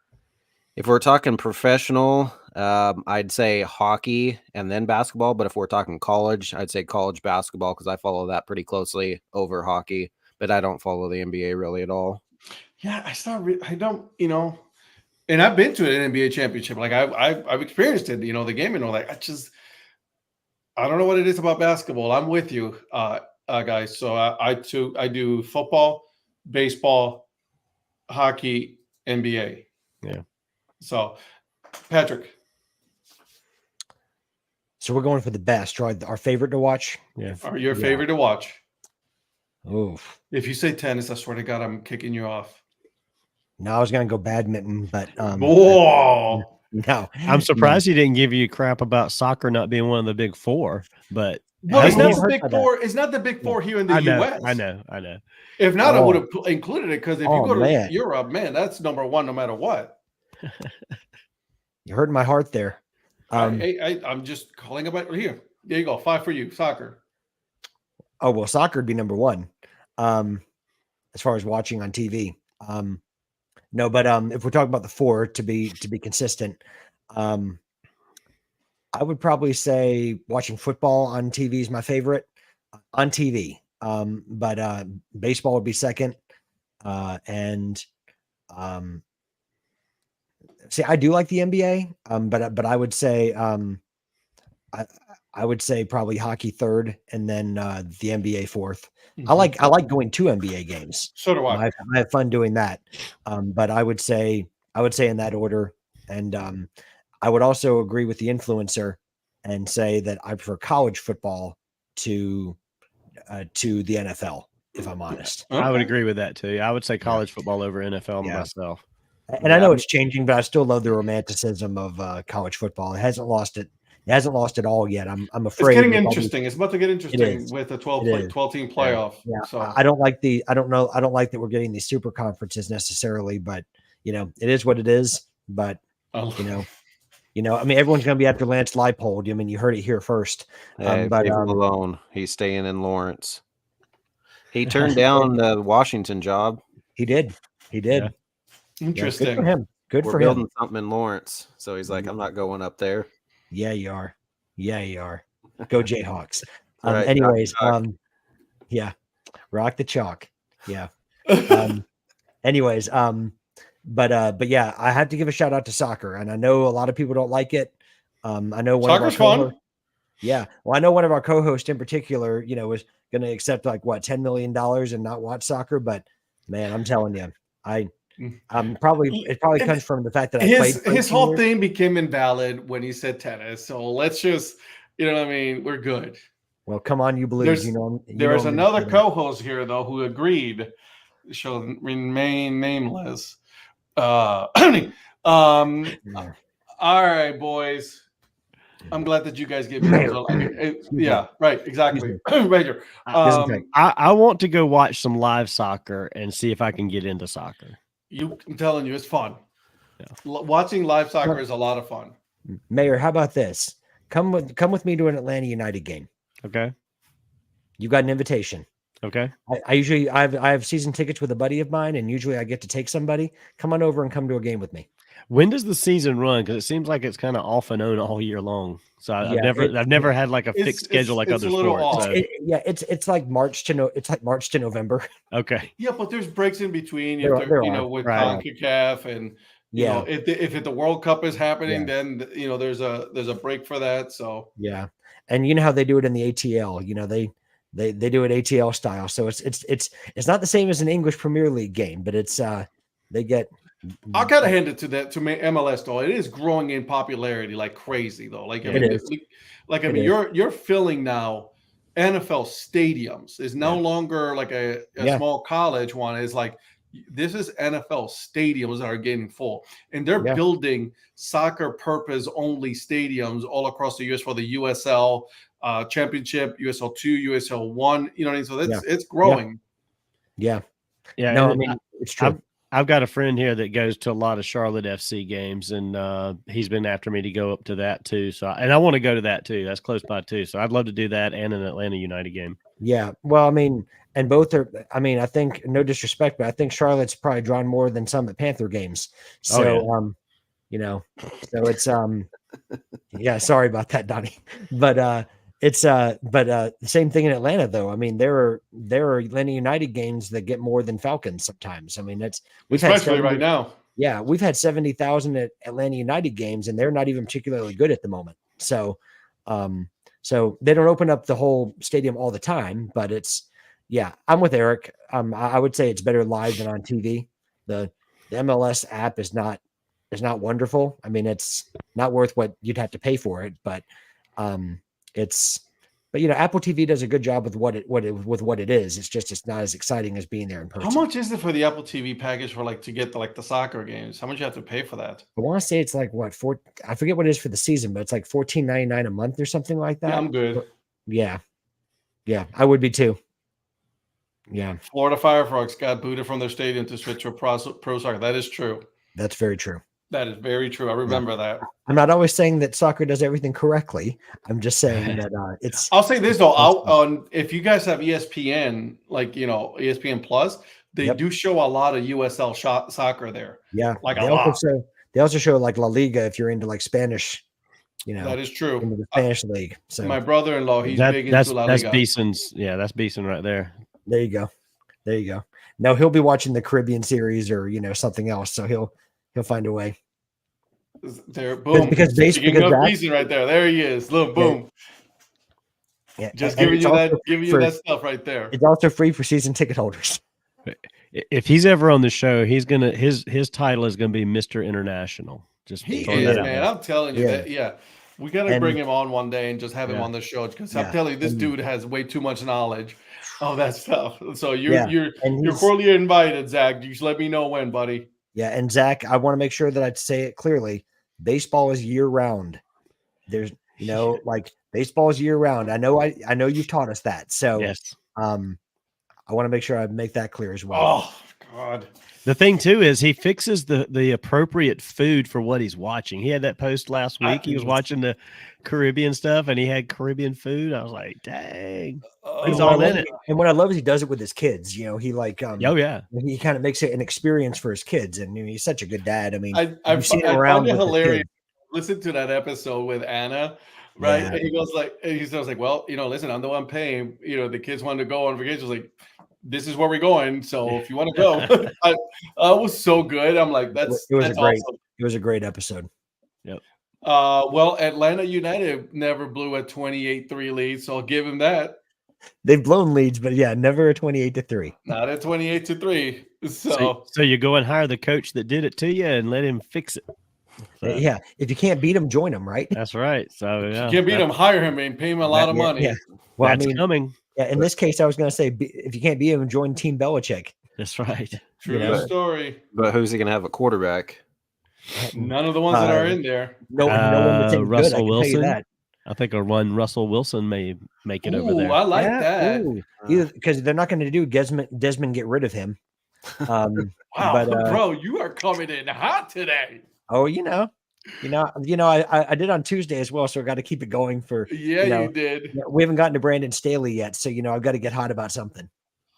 If we're talking professional, I'd say hockey and then basketball. But if we're talking college, I'd say college basketball because I follow that pretty closely over hockey. But I don't follow the NBA really at all. Yeah, I don't, and I've been to an NBA championship. Like I've experienced it, the game and all that. I don't know what it is about basketball. I'm with you, guys. So I do football, baseball, hockey, NBA. Yeah. So, Patrick. So we're going for the best, right? Our favorite to watch. Yeah. Or your favorite to watch. Oof. If you say tennis, I swear to God, I'm kicking you off. No, I was going to go badminton, but whoa. No, I'm surprised he didn't give you crap about soccer not being one of the big four. But well, it's not the big four. It's not the big four here in the U.S. I know. If not, I would have included it because if you go to Europe, man, that's number one no matter what. You hurt my heart there. I'm just calling about here. There you go. 5 for you. Soccer. Oh, well, soccer would be number one. As far as watching on TV. No, but if we're talking about the four to be consistent, I would probably say watching football on TV is my favorite on TV. But baseball would be second. See, I do like the NBA, but I would say I would say probably hockey third, and then the NBA fourth. Mm-hmm. I like going to NBA games. So do I. I have fun doing that. But I would say in that order, and I would also agree with the influencer and say that I prefer college football to the NFL. If I'm honest, I would agree with that too. I would say college football over NFL myself. And I know it's changing, but I still love the romanticism of college football. It hasn't lost it. It hasn't lost it all yet. I'm afraid it's getting interesting. It's about to get interesting with a 12 team playoff. Yeah. So I don't like that we're getting these super conferences necessarily, but it is what it is. But I mean, everyone's going to be after Lance Leipold. I mean, you heard it here first. But leave him alone. He's staying in Lawrence. He turned down the Washington job. He did. Yeah. Interesting. Good for him. We're building something in Lawrence. So he's like, I'm not going up there. Yeah, you are. Go Jayhawks. Right, Anyways, chalk. yeah, rock the chalk. Yeah. Anyways, but yeah, I have to give a shout out to soccer, and I know a lot of people don't like it. I know one Soccer's of our fun. yeah, well, I know one of our co-hosts in particular, was going to accept like what $10 million and not watch soccer, but man, I'm telling you, I'm probably it probably comes from the fact that I played for His 18 whole years. thing became invalid when he said tennis. So let's just, what I mean, we're good. Well, come on, you Blues. There's I'm another gonna say that. co-host here though who agreed. Shall remain nameless. Yeah. All right, boys. I'm glad that you guys get videos. Yeah, right, exactly. Right here. I want to go watch some live soccer and see if I can get into soccer. I'm telling you, it's fun. Yeah. Watching live soccer is a lot of fun. Mayor, how about this? Come with me to an Atlanta United game. Okay. You got an invitation. Okay. I have season tickets with a buddy of mine, and usually I get to take somebody. Come on over and come to a game with me. When does the season run? Because it seems like it's kind of off and on all year long. So I've never had like a fixed schedule like other sports. So. It's like March to November. Okay. Yeah, but there's breaks in between. There With CONCACAF and if the World Cup is happening, then there's a break for that. So yeah, and you know how they do it in the ATL. They do it ATL style. So it's not the same as an English Premier League game, but it's they get. I gotta hand it to MLS though. It is growing in popularity like crazy though. Like you're filling now NFL stadiums. Is no longer like a small college one. It's like this is NFL stadiums that are getting full, and they're building soccer purpose only stadiums all across the U.S. for the USL Championship, USL 2, USL 1. You know what I mean? So it's growing. Yeah. No, I mean it's true. I've got a friend here that goes to a lot of Charlotte FC games, and he's been after me to go up to that too. So, and I want to go to that too. That's close by too. So I'd love to do that and an Atlanta United game. Yeah. Well, I mean, and both are, I mean, I think no disrespect, but I think Charlotte's probably drawn more than some at Panther games. So, so it's, yeah, sorry about that, Donnie, but it's the same thing in Atlanta though. I mean, there are Atlanta United games that get more than Falcons sometimes. I mean, especially right now. Yeah, we've had 70,000 at Atlanta United games, and they're not even particularly good at the moment. So, so they don't open up the whole stadium all the time, but I'm with Eric. I would say it's better live than on TV. The MLS app is not wonderful. I mean, it's not worth what you'd have to pay for it, but Apple TV does a good job with what it is. It's just it's not as exciting as being there in person. How much is it for the Apple TV package for to get the soccer games? How much you have to pay for that? I want to say it's like I forget what it is for the season, but it's like $14.99 a month or something like that. Yeah, I'm good. Yeah, I would be too. Yeah. Florida Firefox got booted from their stadium to switch to pro soccer. That is true. That's very true. That is very true. I remember that. I'm not always saying that soccer does everything correctly. I'm just saying that it's. I'll say this though. If you guys have ESPN, ESPN Plus, they do show a lot of USL soccer there. Yeah, like a lot. They also show like La Liga if you're into like Spanish. That is true. Into the Spanish league. So my brother-in-law, he's big into La Liga. That's Beeson's. Yeah, that's Beeson right there. There you go. Now he'll be watching the Caribbean series or something else, so he'll find a way. There, boom. Because Beeson right there. There he is. Look, boom. Yeah. Just giving you that stuff right there. It's also free for season ticket holders. If he's ever on the show, he's gonna his title is gonna be Mr. International. Just he is, man. I'm telling you that. Yeah. We got to bring him on one day and just have him on the show because I'm telling you, this dude has way too much knowledge of that stuff. So you're cordially invited, Zach. Just let me know when, buddy. Yeah, and Zach, I want to make sure that I say it clearly. Baseball is year round. There's baseball is year round. I know you've taught us that. So yes. I want to make sure I make that clear as well. Oh God. The thing too is he fixes the appropriate food for what he's watching. He had that post last week. He was watching the Caribbean stuff and he had Caribbean food. I was like, dang. He's all in it. And what I love is he does it with his kids. He he kind of makes it an experience for his kids. And he's such a good dad. I mean, I find it hilarious. Listen to that episode with Anna right? Yeah. And he goes like, well, listen, I'm the one paying. The kids wanted to go on vacation. I was like, this is where we're going. So if you want to go, I was so good. I'm like, that's awesome. It was a great episode. Yep. Well, Atlanta United never blew a 28-3 lead, so I'll give him that. They've blown leads, but yeah, never a 28-3. Not a 28-3. So you go and hire the coach that did it to you and let him fix it. So, yeah, if you can't beat him, join him, right? That's right. So you can't beat him, hire him, and pay him a lot of money. Yeah. Well, that's coming. Yeah, in this case, I was going to say, if you can't beat him, join Team Belichick. That's right. True story. But who's he going to have a quarterback? None of the ones that are in there. No one that's any Russell good, I can Wilson. tell you that. I think Russell Wilson may make it over there. I like that. Because they're not going to do Desmond get rid of him. Wow, but, bro, you are coming in hot today. Oh, I did on Tuesday as well, so I got to keep it going for. Yeah, you did. We haven't gotten to Brandon Staley yet, so I've got to get hot about something.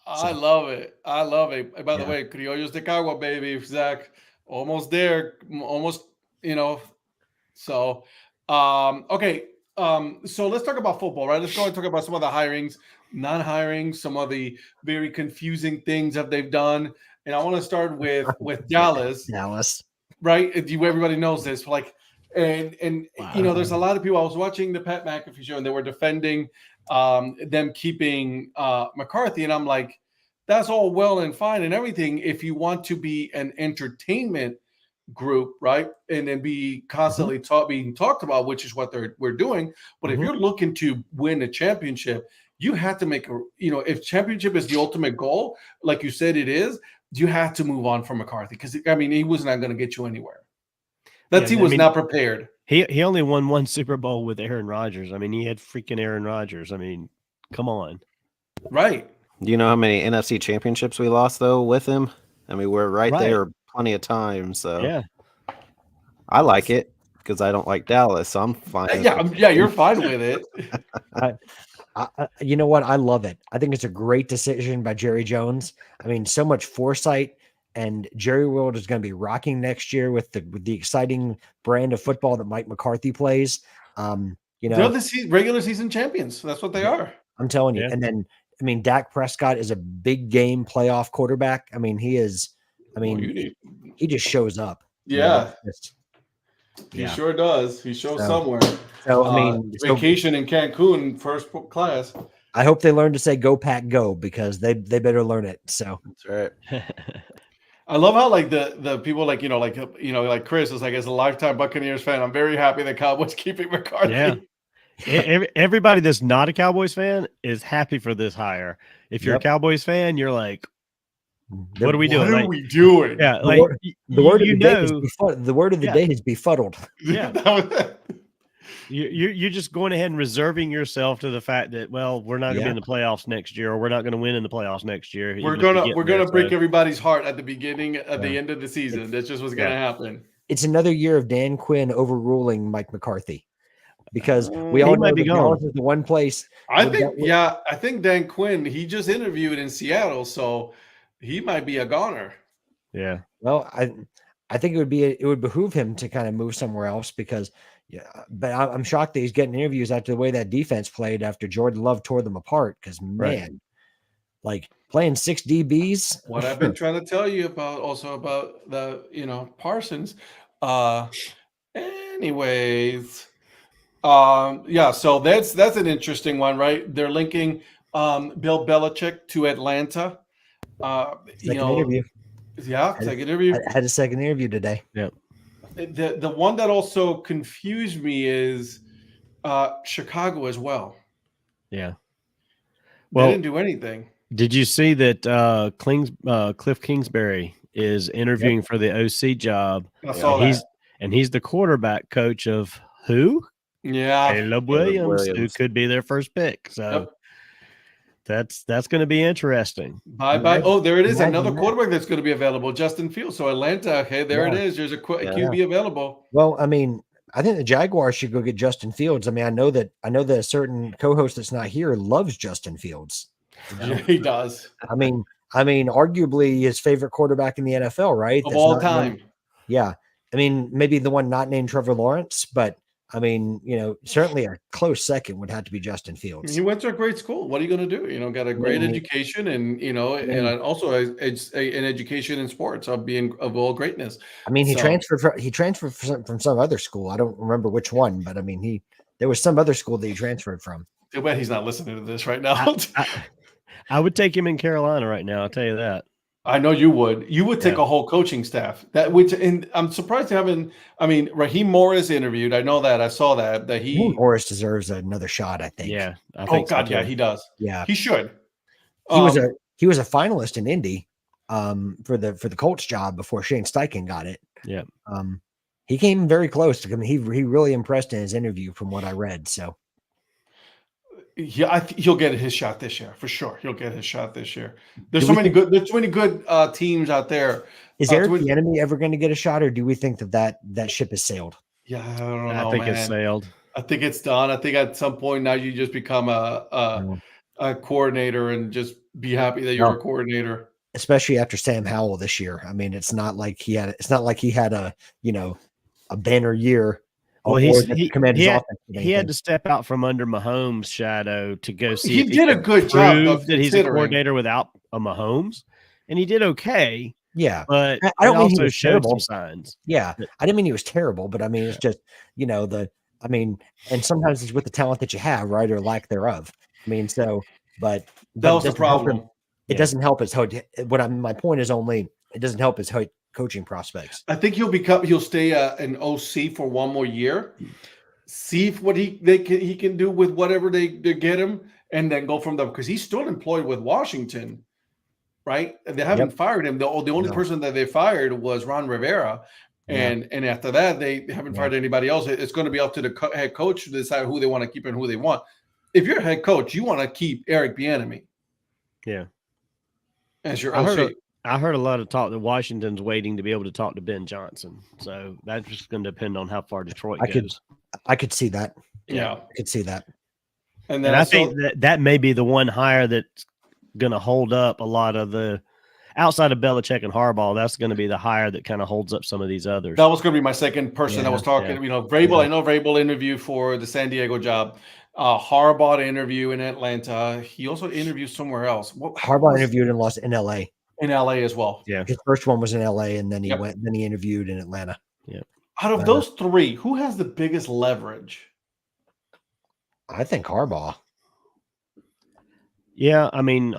I love it. And by the way, Criollos de Cagua, baby, Zach, almost there, almost. So, okay. So let's talk about football, right? Let's go and talk about some of the hirings, non-hiring, some of the very confusing things that they've done. And I want to start with Dallas. Dallas. Right? Everybody knows this. And wow. There's a lot of people. I was watching the Pat McAfee show and they were defending them keeping McCarthy. And I'm like, that's all well and fine and everything if you want to be an entertainment group, right? And then be constantly being talked about, which is what we're doing. But if you're looking to win a championship, you have to make if championship is the ultimate goal, like you said it is, you have to move on from McCarthy because he was not going to get you anywhere. He was not prepared. He only won one Super Bowl with Aaron Rodgers. He had freaking Aaron Rodgers. Come on. Right. Do you know how many NFC championships we lost though with him? We're right there plenty of times. So yeah, I like it because I don't like Dallas, so I'm fine. Yeah, you're fine with it. You know what? I love it. I think it's a great decision by Jerry Jones. So much foresight, and Jerry World is going to be rocking next year with the exciting brand of football that Mike McCarthy plays. They're the regular season champions. That's what they are. I'm telling you. Yeah. And then, Dak Prescott is a big game playoff quarterback. He is. He just shows up. Yeah. He sure does. He shows somewhere. So vacation in Cancun, first class. I hope they learn to say "Go Pack Go" because they better learn it. So that's right. I love how the people like Chris is as a lifetime Buccaneers fan. I'm very happy the Cowboys keeping McCarthy. Yeah. Everybody that's not a Cowboys fan is happy for this hire. If you're a Cowboys fan, you're like, what are we doing? What are we doing? Yeah, the word of the day is befuddled. Yeah. You're just going ahead and reserving yourself to the fact that, well, we're not going to be in the playoffs next year, or we're not going to win in the playoffs next year. We're gonna break everybody's heart at the beginning, at the end of the season. That's just what's going to happen. It's another year of Dan Quinn overruling Mike McCarthy because we all know Dallas is the one place. I think Dan Quinn. He just interviewed in Seattle, so he might be a goner. Yeah. Well, I think it would behoove him to kind of move somewhere else because. Yeah, but I'm shocked that he's getting interviews after the way that defense played after Jordan Love tore them apart. Because playing 6 DBs. What I've been trying to tell you about the Parsons. Anyways, so that's an interesting one, right? They're linking Bill Belichick to Atlanta. Interview. Yeah, second interview. I had a second interview today. Yeah. The one that also confused me is Chicago as well. Yeah. Well, they didn't do anything. Did you see that Cliff Kingsbury is interviewing for the OC job? I saw that. He's the quarterback coach of who? Yeah. Caleb Williams, who could be their first pick. So that's going to be interesting. Bye. Oh, there it is. Another quarterback that's going to be available, Justin Fields. So Atlanta, okay, there it is. There's a QB available. Well, I think the Jaguars should go get Justin Fields. I know that a certain co-host that's not here loves Justin Fields. Yeah, he does. Arguably his favorite quarterback in the NFL, right? Of all time. Maybe the one not named Trevor Lawrence, but I mean, certainly a close second would have to be Justin Fields. He went to a great school. What are you going to do? Got a great education, and and also an education in sports of all greatness. I mean, he transferred from some other school. I don't remember which one, but I mean, there was some other school that he transferred from. Too bad he's not listening to this right now. I would take him in Carolina right now. I'll tell you that. I know you would. You would take a whole coaching staff. And I'm surprised you haven't. I mean, Raheem Morris interviewed. I know that. I saw that Morris deserves another shot, I think. Yeah. Yeah, he does. Yeah, he should. He was a finalist in Indy for the Colts job before Shane Steichen got it. Yeah. He came very close to him. He really impressed in his interview from what I read. So. Yeah, he'll get his shot this year for sure. He'll get his shot this year. There's so many good teams out there. Is Eric Bieniemy ever going to get a shot, or do we think that ship has sailed? Yeah, I don't know. I think it's sailed. I think it's done. I think at some point now you just become a coordinator and just be happy that you're a coordinator. Especially after Sam Howell this year. I mean, it's not like he had a banner year. Well, he had to step out from under Mahomes' shadow to go see. He did a good job that he's a coordinator without a Mahomes, and he did okay. Yeah, but I don't mean also showed some signs. Yeah, I didn't mean he was terrible, but I mean it's just and sometimes it's with the talent that you have, right, or lack thereof. I mean, but that was the problem. It doesn't help his my point is only it doesn't help his coaching prospects. I think he'll stay an OC for one more year, see what he can do with whatever they get him, and then go from there, because he's still employed with Washington, right? They haven't fired him. The only person that they fired was Ron Rivera, and after that they haven't fired anybody else. It's going to be up to the head coach to decide who they want to keep and who they want. If you're a head coach, you want to keep Eric Bieniemy. Yeah, as your OC. I heard a lot of talk that Washington's waiting to be able to talk to Ben Johnson. So that's just going to depend on how far Detroit goes. I could see that. Yeah. I could see that. And I think that may be the one hire that's going to hold up a lot of the outside of Belichick and Harbaugh. That's going to be the hire that kind of holds up some of these others. That was going to be my second person that was talking. Vrabel. I know Vrabel interviewed for the San Diego job. Harbaugh interview in Atlanta. He also interviewed somewhere else. Harbaugh interviewed in LA. In LA as well. Yeah. His first one was in LA, and then he interviewed in Atlanta. Yeah. Out of those three, who has the biggest leverage? I think Harbaugh. Yeah, I mean,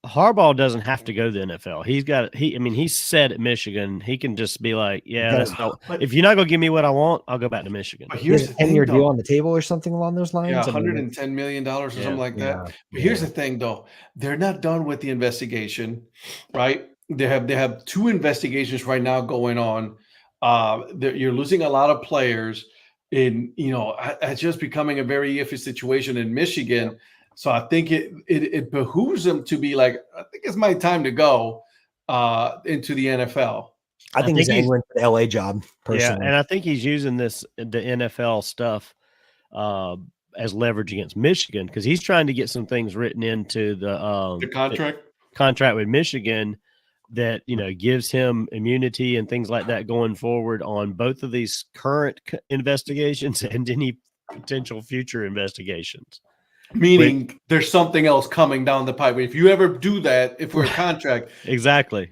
Harbaugh doesn't have to go to the NFL. He's set at Michigan. He can just be like, if you're not going to give me what I want, I'll go back to Michigan. But here's a 10-year deal on the table or something along those lines. Yeah, $110 million or something like that. But here's the thing, though. They're not done with the investigation, right? They have two investigations right now going on. You're losing a lot of players it's just becoming a very iffy situation in Michigan. So I think it behooves them to be like, I think it's my time to go into the NFL. I think he's angling for the LA job, personally. Yeah, and I think he's using the NFL stuff as leverage against Michigan, because he's trying to get some things written into the contract with Michigan that gives him immunity and things like that going forward on both of these current investigations and any potential future investigations. Meaning there's something else coming down the pipe. If you ever do that, if we're a contract, exactly,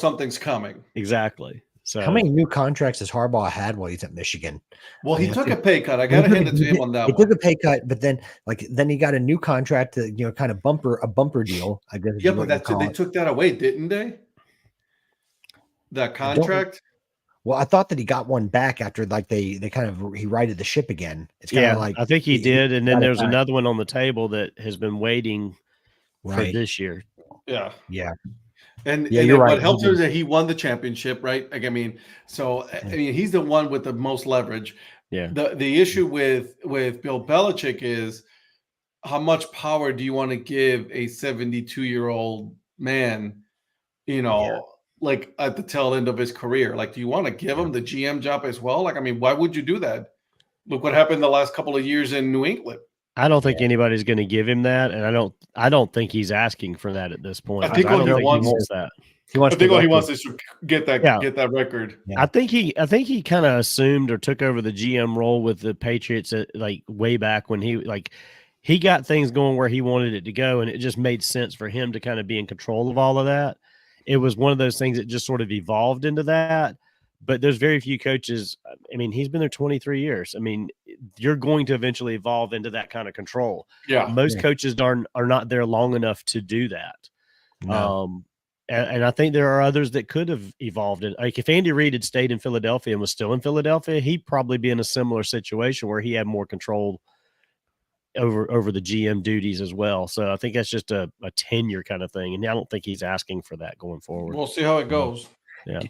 something's coming. Exactly. So how many new contracts has Harbaugh had while he's at Michigan? Well, he took a pay cut. I got to hand it to him on that one. He took a pay cut, but then he got a new contract, kind of a bumper deal, I guess. Yeah, but they took that away, didn't they? That contract. Well, I thought that he got one back after he righted the ship again. It's kind of like I think he did, and then there's another one on the table that has been waiting for this year. Yeah, yeah, and you're right. What helps is that he won the championship, right? He's the one with the most leverage. Yeah. The issue with Bill Belichick is how much power do you want to give a 72-year-old man? Like at the tail end of his career, do you want to give him the GM job as well? Why would you do that? Look what happened the last couple of years in New England. I don't think anybody's going to give him that, and I don't think he's asking for that at this point. I think I don't he think wants- he wants that. He wants I think the all he record. wants is to get that Yeah. get that record. Yeah. I think he kind of assumed or took over the GM role with the Patriots like way back when he got things going where he wanted it to go, and it just made sense for him to kind of be in control of all of that. It was one of those things that just sort of evolved into that. But there's very few coaches. I mean, he's been there 23 years. I mean, you're going to eventually evolve into that kind of control. Yeah. Most coaches are not there long enough to do that. No. And I think there are others that could have evolved it. Like if Andy Reid had stayed in Philadelphia and was still in Philadelphia, he'd probably be in a similar situation where he had more control over the GM duties as well. So I think that's just a tenure kind of thing. And I don't think he's asking for that going forward. We'll see how it goes. Yeah.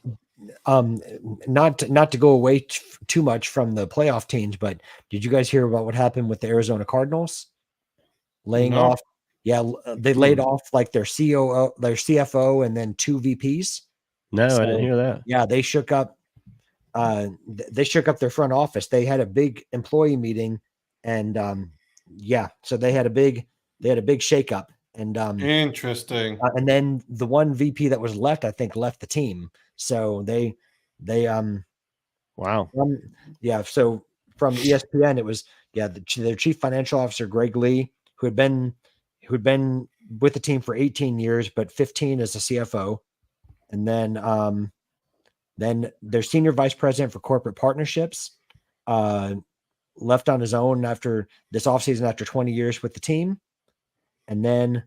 Not to go away too much from the playoff teams, but did you guys hear about what happened with the Arizona Cardinals laying off? Yeah, they laid off like their COO, their CFO, and then 2 VPs. No, I didn't hear that. Yeah, they shook up. They shook up their front office. They had a big employee meeting, and so they had a big shakeup. And Interesting. and then the one VP that was left, I think, left the team. So they Wow. So from ESPN, it was their chief financial officer Greg Lee, who had been with the team for 18 years, but 15 as a CFO, and then their senior vice president for corporate partnerships left on his own after this offseason after 20 years with the team, and then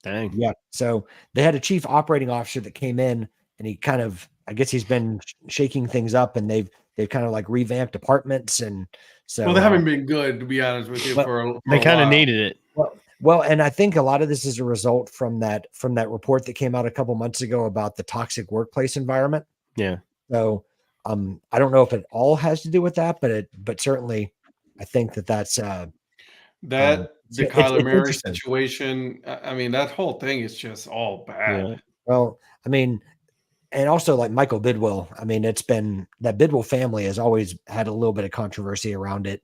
Dang. yeah, so they had a chief operating officer that came in, and he kind of, I guess he's been shaking things up, and they've kind of like revamped departments, and so Well, they haven't been good, to be honest with you. They kind of needed it. Well, and I think a lot of this is a result from that report that came out a couple months ago about the toxic workplace environment. Yeah. So I don't know if it all has to do with that, but certainly I think that's the it's Kyler Murray interesting. situation. I mean, that whole thing is just all bad. Yeah. Well, I mean, and also like Michael Bidwell. I mean, it's been that Bidwell family has always had a little bit of controversy around it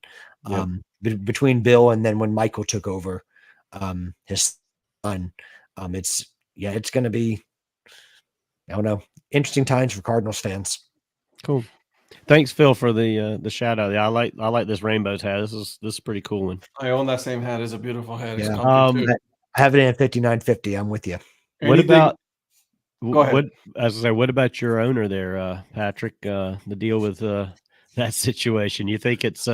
between Bill and then when Michael took over his son. It's going to be, I don't know, interesting times for Cardinals fans. Cool. Thanks, Phil, for the shout out. Yeah, I like this Rainbows hat. This is a pretty cool one. I own that same hat. It's a beautiful hat. It's Yeah. comfy, too. I have it in 5950. I'm with you. What about Go ahead. What about your owner there, Patrick? The deal with that situation. You think it's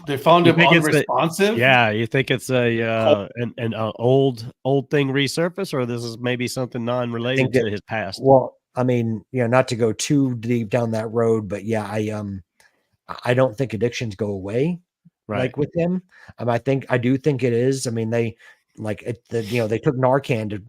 they found you him think it's unresponsive? you think it's an old thing resurface, or this is maybe something non-related to his past? Well, I mean, not to go too deep down that road, but yeah, I don't think addictions go away like with him. I do think it is. I mean, they they took Narcan to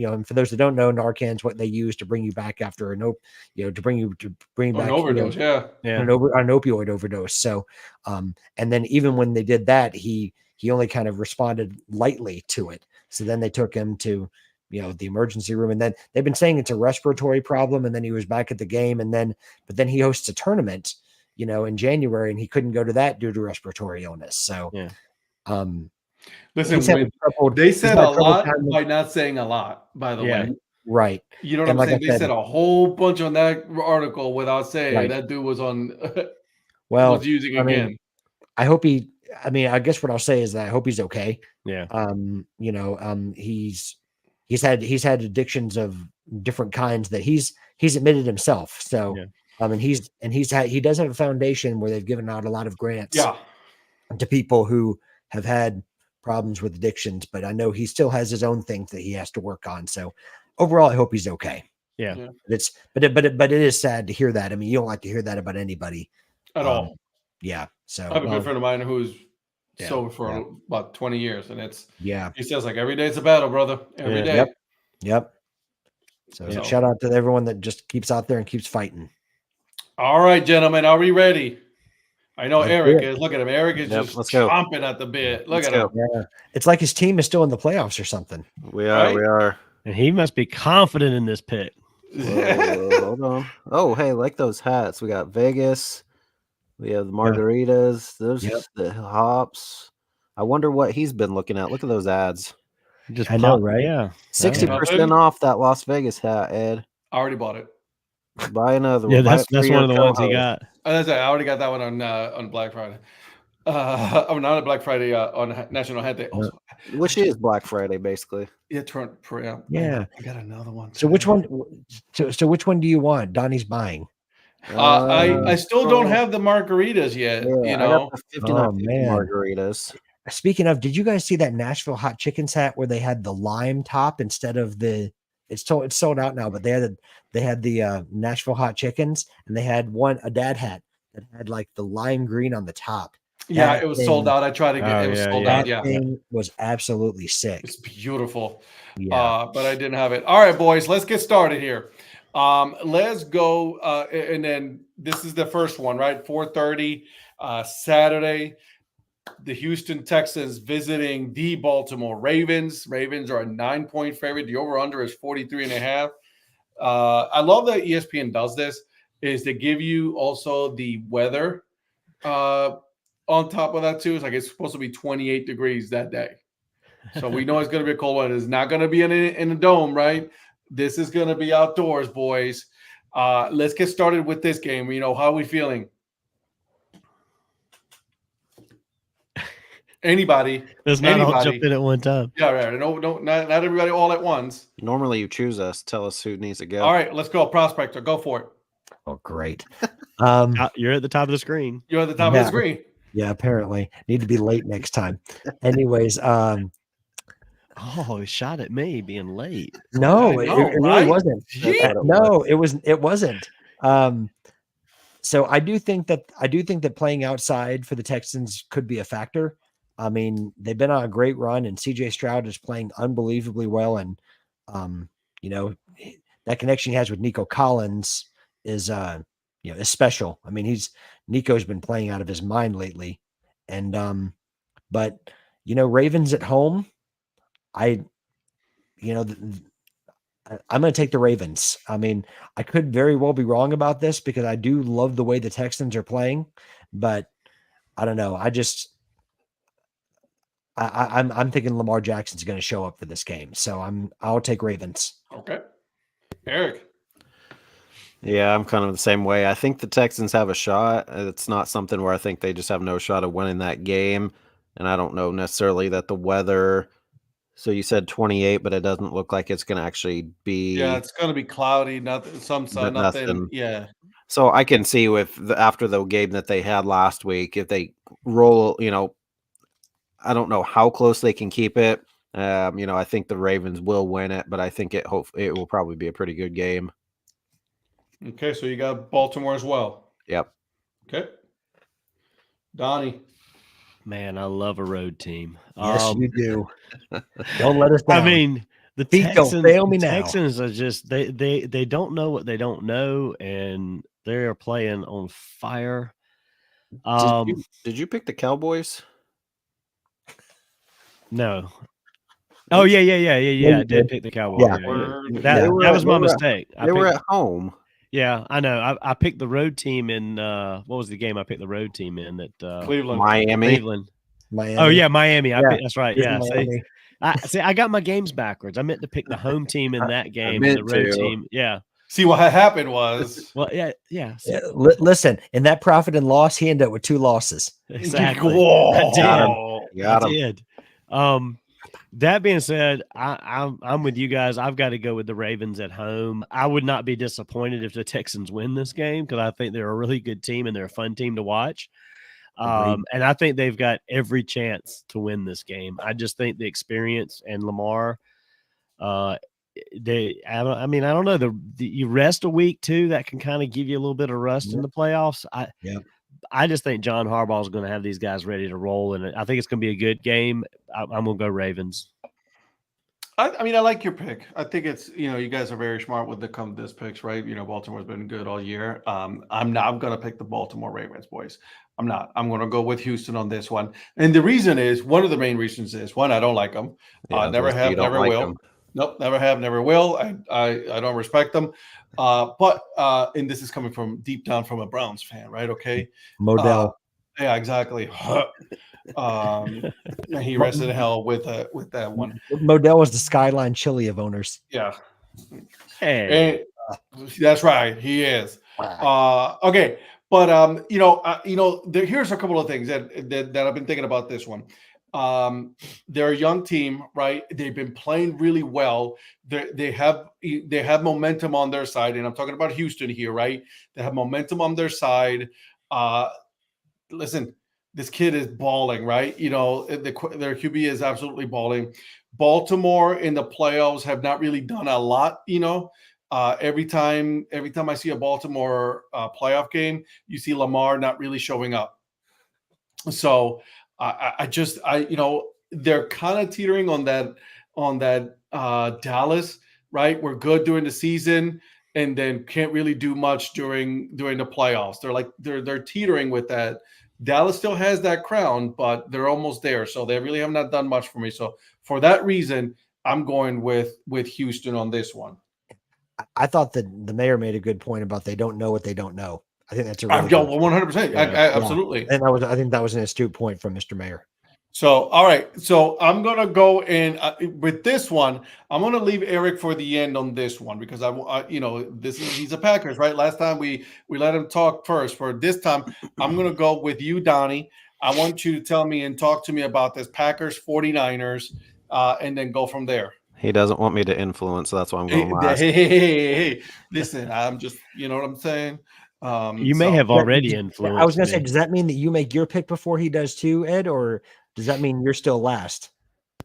and for those that don't know, Narcan's what they use to bring you back after an overdose, an opioid overdose. So, and then even when they did that, he only kind of responded lightly to it. So then they took him to the emergency room, and then they've been saying it's a respiratory problem, and then he was back at the game, but then he hosts a tournament, in January, and he couldn't go to that due to respiratory illness. So, listen, they said a lot by not saying a lot, by the way. Right. You know what I'm saying? They said a whole bunch on that article without saying that dude was on was using again. I hope I guess what I'll say is that I hope he's okay. Yeah. He's had addictions of different kinds that he's admitted himself. So he does have a foundation where they've given out a lot of grants to people who have had problems with addictions, but I know he still has his own things that he has to work on. So overall, I hope he's okay. Yeah. But it is sad to hear that. I mean, you don't like to hear that about anybody at all. Yeah. So I have a good friend of mine who's sober for about 20 years, and he says like every day's a battle, brother. Every day. Yep. So shout out to everyone that just keeps out there and keeps fighting. All right, gentlemen, are we ready? I know Eric is. Look at him. Eric is just chomping at the bit. Look at him. Yeah. It's like his team is still in the playoffs or something. We are. And he must be confident in this pick. Whoa, hold on. Oh, hey, like those hats. We got Vegas. We have the margaritas. Those Yep. the hops. I wonder what he's been looking at. Look at those ads. Just I know, pop- right? Yeah. 60% off that Las Vegas hat, Ed. I already bought it. Buy another Yeah, one. Buy that's it for one of your the ones he co-host. got. That's it. I already got that one on Black Friday. I'm not on Black Friday on National Hat Day. Also, Which is Black Friday, basically. yeah, Yeah. I got another one. So which today. one? So which one do you want? Donnie's buying. I still don't have the margaritas yet. Yeah, You I got know, the 59 man. margaritas. Speaking of, did you guys see that Nashville Hot Chickens hat where they had the lime top instead of the? It's sold out now, but they had the Nashville Hot Chickens, and they had a dad hat that had like the lime green on the top. yeah, That it was thing- sold out. I tried to get it was sold out. That Yeah, thing was absolutely sick. it's beautiful. Yeah. But I didn't have it. All right, boys, let's get started here. Let's go. And then this is the first one, right? 4:30 Saturday. The Houston Texans visiting the Baltimore Ravens. Ravens are a 9-point favorite. The over-under is 43.5. I love that ESPN does this, is they give you also the weather on top of that too. It's like it's supposed to be 28 degrees that day. So we know it's going to be a cold one. It's not going to be in a dome, right? This is going to be outdoors, boys. Let's get started with this game. You know, how are we feeling? Anybody? Let's not all Anybody. jump in at one time. Yeah, right. No, not everybody all at once. Normally you choose us. Tell us who needs to go. All right, let's go. Prospector, go for it. Oh, great. You're at the top of the screen. You're at the top of the screen. Yeah, apparently need to be late next time. Anyways, Oh, he shot at me being late. no, I it know, really right? wasn't. Gee. No, it wasn't. So I do think that playing outside for the Texans could be a factor. I mean, they've been on a great run, and CJ Stroud is playing unbelievably well. And you know, that connection he has with Nico Collins is is special. I mean, Nico's been playing out of his mind lately. And but Ravens at home, I'm going to take the Ravens. I mean, I could very well be wrong about this because I do love the way the Texans are playing, but I don't know. I'm thinking Lamar Jackson's going to show up for this game, so I'll take Ravens. Okay. Eric. Yeah, I'm kind of the same way. I think the Texans have a shot. It's not something where I think they just have no shot of winning that game. And I don't know necessarily that the weather. So you said 28, but it doesn't look like it's going to actually be. Yeah, it's going to be cloudy, nothing, some sun, nothing. Yeah. So I can see after the game that they had last week, if they roll, I don't know how close they can keep it. I think the Ravens will win it, but I think it will probably be a pretty good game. Okay, so you got Baltimore as well. Yep. Okay. Donnie. Man, I love a road team. Yes, you do. Don't let us down. I mean, the Feet don't Texans, fail me the now. Texans are just they don't know what they don't know, and they are playing on fire. Did you pick the Cowboys? No. Oh yeah. I did pick the Cowboys. Yeah. That was my mistake. They were at home. Yeah, I know. I picked the road team in what was the game I picked the road team in? That Cleveland. Miami. Miami. Oh yeah, Miami. That's right. Yeah. Miami. I got my games backwards. I meant to pick the home team in that game and the road team. Yeah. See, what happened was. Well, yeah. Listen, in that profit and loss, he ended up with 2 losses. Exactly. Whoa. I did. That being said, I'm with you guys. I've got to go with the Ravens at home. I would not be disappointed if the Texans win this game because I think they're a really good team and they're a fun team to watch. And I think they've got every chance to win this game. I just think the experience and Lamar, I don't know. You rest a week too. That can kind of give you a little bit of rust in the playoffs. I just think John Harbaugh is going to have these guys ready to roll, and I think it's going to be a good game. I'm going to go Ravens. I mean, I like your pick. I think it's, you guys are very smart with this picks, right? Baltimore's been good all year. I'm going to pick the Baltimore Ravens, boys. I'm not. I'm going to go with Houston on this one. And the reason is, one of the main reasons is, one, I don't like them. Never have, never will. Nope, never have, never will. I don't respect them. But and this is coming from deep down from a Browns fan, right? Okay. Modell. Yeah, exactly. He rested in hell with that one. Modell was the Skyline Chili of owners. Yeah. Hey, And that's right. He is. Okay. But here's a couple of things that I've been thinking about this one. They're a young team, right? They've been playing really well. They have momentum on their side, and I'm talking about Houston here, right? They have momentum on their side. Listen, this kid is balling, right? Their QB is absolutely balling. Baltimore in the playoffs have not really done a lot, every time I see a Baltimore playoff game, you see Lamar not really showing up. So they're kind of teetering on that Dallas, right? We're good during the season and then can't really do much during the playoffs. They're teetering with that. Dallas still has that crown, but they're almost there. So they really have not done much for me. So for that reason, I'm going with Houston on this one. I thought that the mayor made a good point about they don't know what they don't know. I think that's a really 100%. Absolutely. And I think that was an astute point from Mr. Mayor. So, all right. So I'm going to go in with this one. I'm going to leave Eric for the end on this one because he's a Packers, right? Last time we let him talk first. For this time, I'm going to go with you, Donnie. I want you to tell me and talk to me about this Packers 49ers and then go from there. He doesn't want me to influence, so that's why I'm going last. Hey. Listen, I'm just, you know what I'm saying? You may have already influenced. I was going to say, does that mean that you make your pick before he does too, Ed, or does that mean you're still last?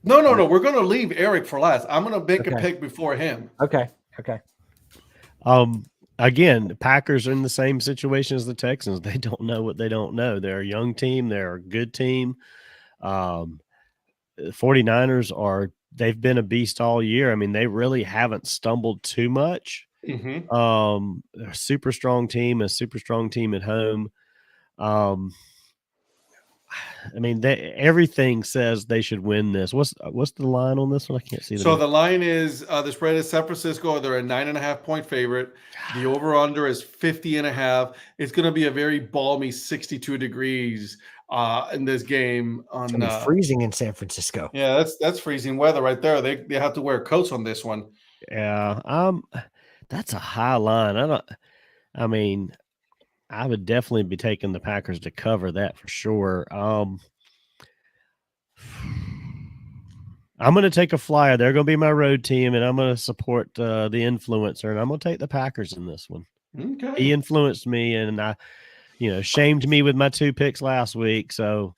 No. We're going to leave Eric for last. I'm going to make a pick before him. Okay. Again, the Packers are in the same situation as the Texans. They don't know what they don't know. They're a young team. They're a good team. 49ers they've been a beast all year. I mean, they really haven't stumbled too much. Mm-hmm. They're a super strong team at home. I mean, everything says they should win this. What's the line on this one? I can't see. So the line is the spread is San Francisco. They're a 9.5 point favorite. The over under is 50.5. It's going to be a very balmy 62 degrees in this game. It's gonna be freezing in San Francisco. Yeah, that's freezing weather right there. They have to wear coats on this one. Yeah, that's a high line. I would definitely be taking the Packers to cover that for sure. I'm going to take a flyer. They're going to be my road team, and I'm going to support the influencer, and I'm going to take the Packers in this one. Okay. He influenced me, and shamed me with my 2 picks last week. So,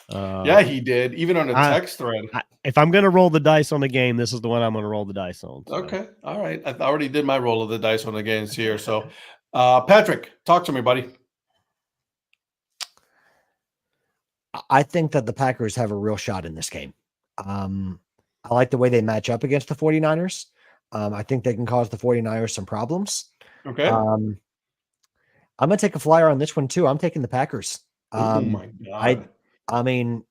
yeah, he did. Even on a text thread. If I'm going to roll the dice on the game, this is the one I'm going to roll the dice on. So. Okay. All right. I already did my roll of the dice on the games here. So, Patrick, talk to me, buddy. I think that the Packers have a real shot in this game. I like the way they match up against the 49ers. I think they can cause the 49ers some problems. Okay. I'm going to take a flyer on this one too. I'm taking the Packers. Oh my God. I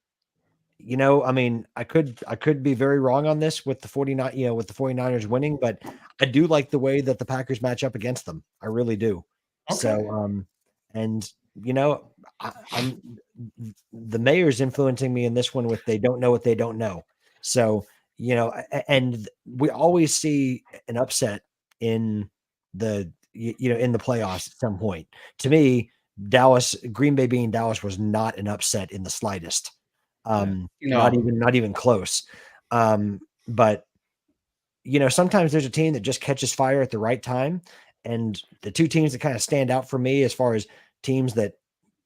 could be very wrong on this with the 49ers winning, but I do like the way that the Packers match up against them. I really do. Okay. So, the mayor's influencing me in this one with they don't know what they don't know. So, and we always see an upset in the playoffs at some point. To me, Green Bay being Dallas was not an upset in the slightest. Not even close. But sometimes there's a team that just catches fire at the right time. And the two teams that kind of stand out for me as far as teams that,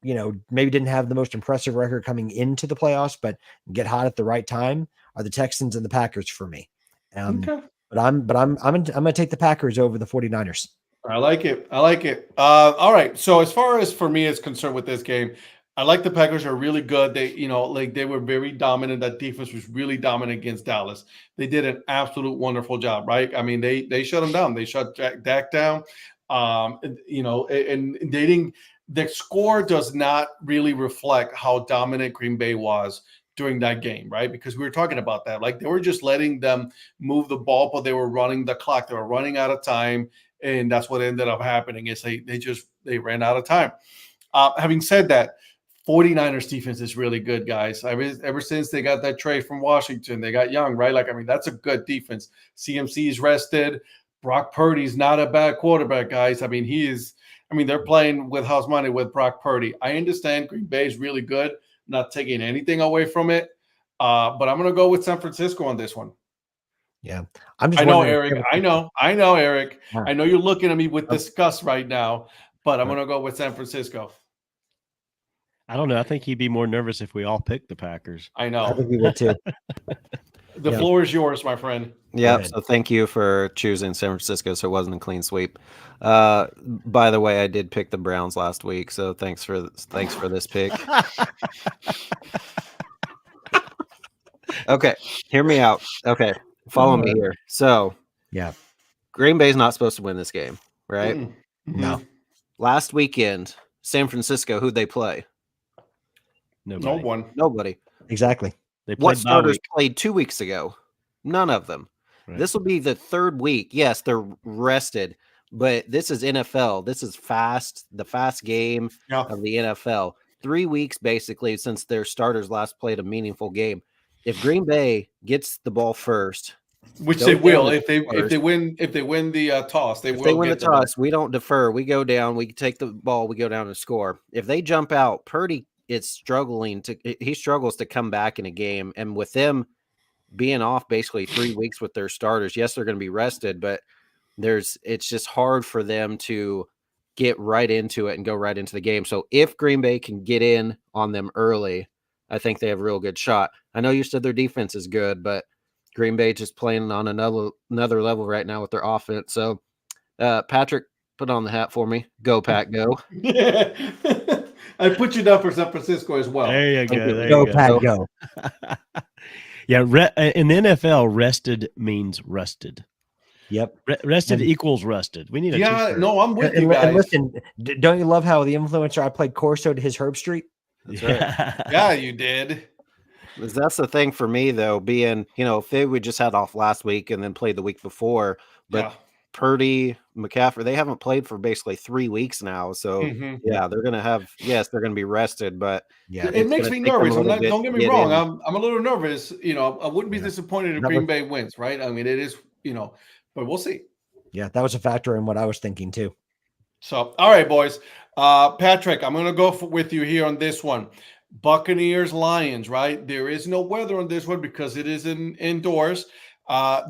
maybe didn't have the most impressive record coming into the playoffs, but get hot at the right time are the Texans and the Packers for me. Okay. But I'm going to take the Packers over the 49ers. I like it. All right. So as far as for me is concerned with this game, I like the Packers are really good. They, they were very dominant. That defense was really dominant against Dallas. They did an absolute wonderful job, right? I mean, they shut them down. They shut Dak down. And they didn't. The score does not really reflect how dominant Green Bay was during that game, right? Because we were talking about that. Like, they were just letting them move the ball, but they were running the clock. They were running out of time. And that's what ended up happening is they ran out of time. Having said that, 49ers defense is really good, guys. Ever since they got that trade from Washington, they got Young, right? Like, I mean, that's a good defense. CMC's rested. Brock Purdy's not a bad quarterback, guys. I mean, they're playing with house money with Brock Purdy. I understand Green Bay is really good, not taking anything away from it. But I'm going to go with San Francisco on this one. Yeah. I know, Eric. I know, Eric. I know you're looking at me with disgust right now, but I'm going to go with San Francisco. I don't know. I think he'd be more nervous if we all picked the Packers. I know. I think we would too. The floor is yours, my friend. Yeah. So thank you for choosing San Francisco. So it wasn't a clean sweep. By the way, I did pick the Browns last week. So thanks for this pick. Okay. Hear me out. Okay. Follow me here. So yeah, Green Bay's not supposed to win this game, right? Mm-hmm. No. Last weekend, San Francisco, who'd they play? Nobody. Exactly. They played What starters played 2 weeks ago? None of them. Right. This will be the third week. Yes, they're rested, but this is NFL. This is the fast game of the NFL. 3 weeks basically since their starters last played a meaningful game. If Green Bay gets the ball first, which they will, if they win the toss, if they win the toss, we don't defer. We go down. We take the ball. We go down and score. If they jump out, Purdy he struggles to come back in a game, and with them being off basically 3 weeks with their starters, yes, they're going to be rested, but it's just hard for them to get right into it and go right into the game. So if Green Bay can get in on them early, I think they have a real good shot. I know you said their defense is good, but Green Bay just playing on another level right now with their offense. So, Patrick, put on the hat for me. Go, Pack, go. I put you down for San Francisco as well. There you go. Go, Pack, go. Yeah, in the NFL, rested means rusted. Yep. Rested equals rusted. We need a t-shirt. No, I'm with you guys. And listen, don't you love how the influencer I played Corso to his Herb Street? That's right. Yeah, you did. That's the thing for me, though, being, Fig we just had off last week and then played the week before, but Purdy, McCaffrey, they haven't played for basically 3 weeks now. So, they're going to be rested, but it makes me nervous. Don't get me wrong. I'm a little nervous. I wouldn't be disappointed if Green Bay wins, right? I mean, it is, but we'll see. Yeah, that was a factor in what I was thinking too. So, all right, boys. Patrick, I'm going to go with you here on this one. Buccaneers, Lions, right? There is no weather on this one because it is indoors.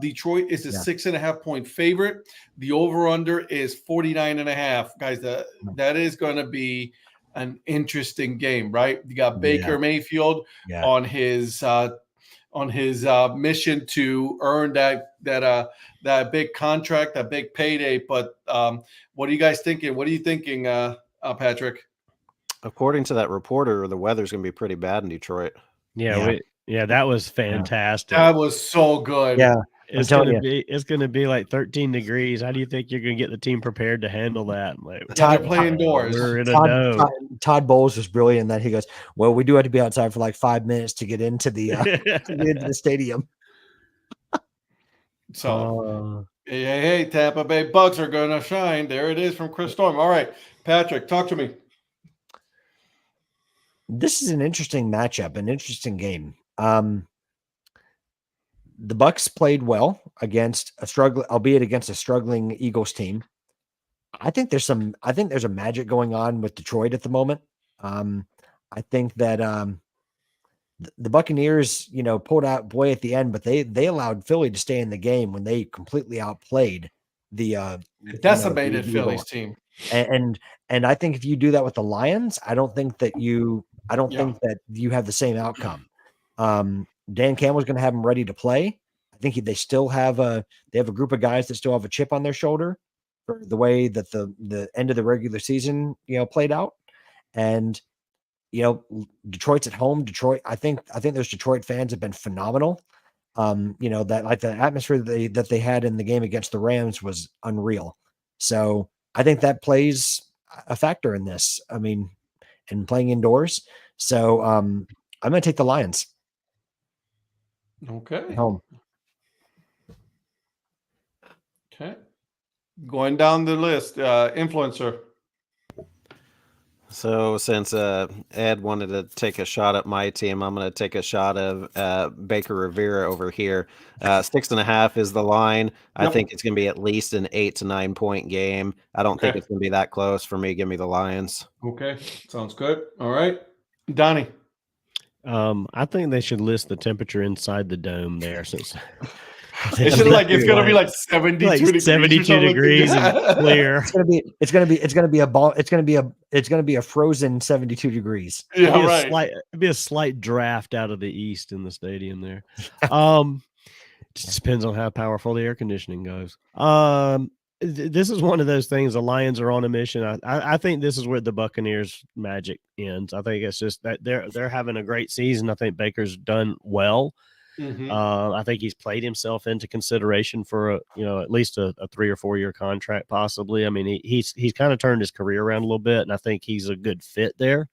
Detroit is a 6.5 point favorite. The over-under is 49.5. Guys, that is going to be an interesting game, right? You got Baker Mayfield on his mission to earn that big contract, that big payday. But what are you guys thinking? What are you thinking, Patrick? According to that reporter, the weather's going to be pretty bad in Detroit. Yeah, that was fantastic. That was so good. Yeah. It's going to be like 13 degrees. How do you think you're going to get the team prepared to handle that? Like, they're playing indoors. We're in a dome. Todd Bowles was brilliant that he goes, well, we do have to be outside for like 5 minutes to get into the the stadium. So, hey, Tampa Bay Bucks are going to shine. There it is from Chris Storm. All right, Patrick, talk to me. This is an interesting matchup, an interesting game. The Bucks played well against against a struggling Eagles team. I think there's a magic going on with Detroit at the moment. I think that the Buccaneers, pulled out boy at the end, but they allowed Philly to stay in the game when they completely outplayed the decimated Philly's team. And I think if you do that with the Lions, I don't think that you have the same outcome. Dan Campbell's going to have them ready to play. I think they still have a group of guys that still have a chip on their shoulder for the way that the end of the regular season, played out. And, Detroit's at home. Detroit, I think those Detroit fans have been phenomenal. That like the atmosphere that they had in the game against the Rams was unreal. So I think that plays a factor in this. I mean, and playing indoors. So I'm going to take the Lions. Okay. Home. Okay. Going down the list, influencer. So since Ed wanted to take a shot at my team, I'm going to take a shot of Baker Rivera over here. 6.5 is the line. I Yep. think it's going to be at least an 8 to 9 point game. I don't think Okay. it's going to be that close for me. Give me the Lions. Okay. Sounds good. All right. Donnie. I think they should list the temperature inside the dome there, since It should like it's gonna be like 72 like degrees. 72 degrees and clear. It's gonna be a frozen 72 degrees. Yeah, right. It'd be a slight draft out of the east in the stadium there. Just depends on how powerful the air conditioning goes. This is one of those things. The Lions are on a mission. I think this is where the Buccaneers' magic ends. I think it's just that they're having a great season. I think Baker's done well. Mhm. I think he's played himself into consideration for at least a 3 or 4 year contract, possibly. I mean, he's kind of turned his career around a little bit, and I think he's a good fit there.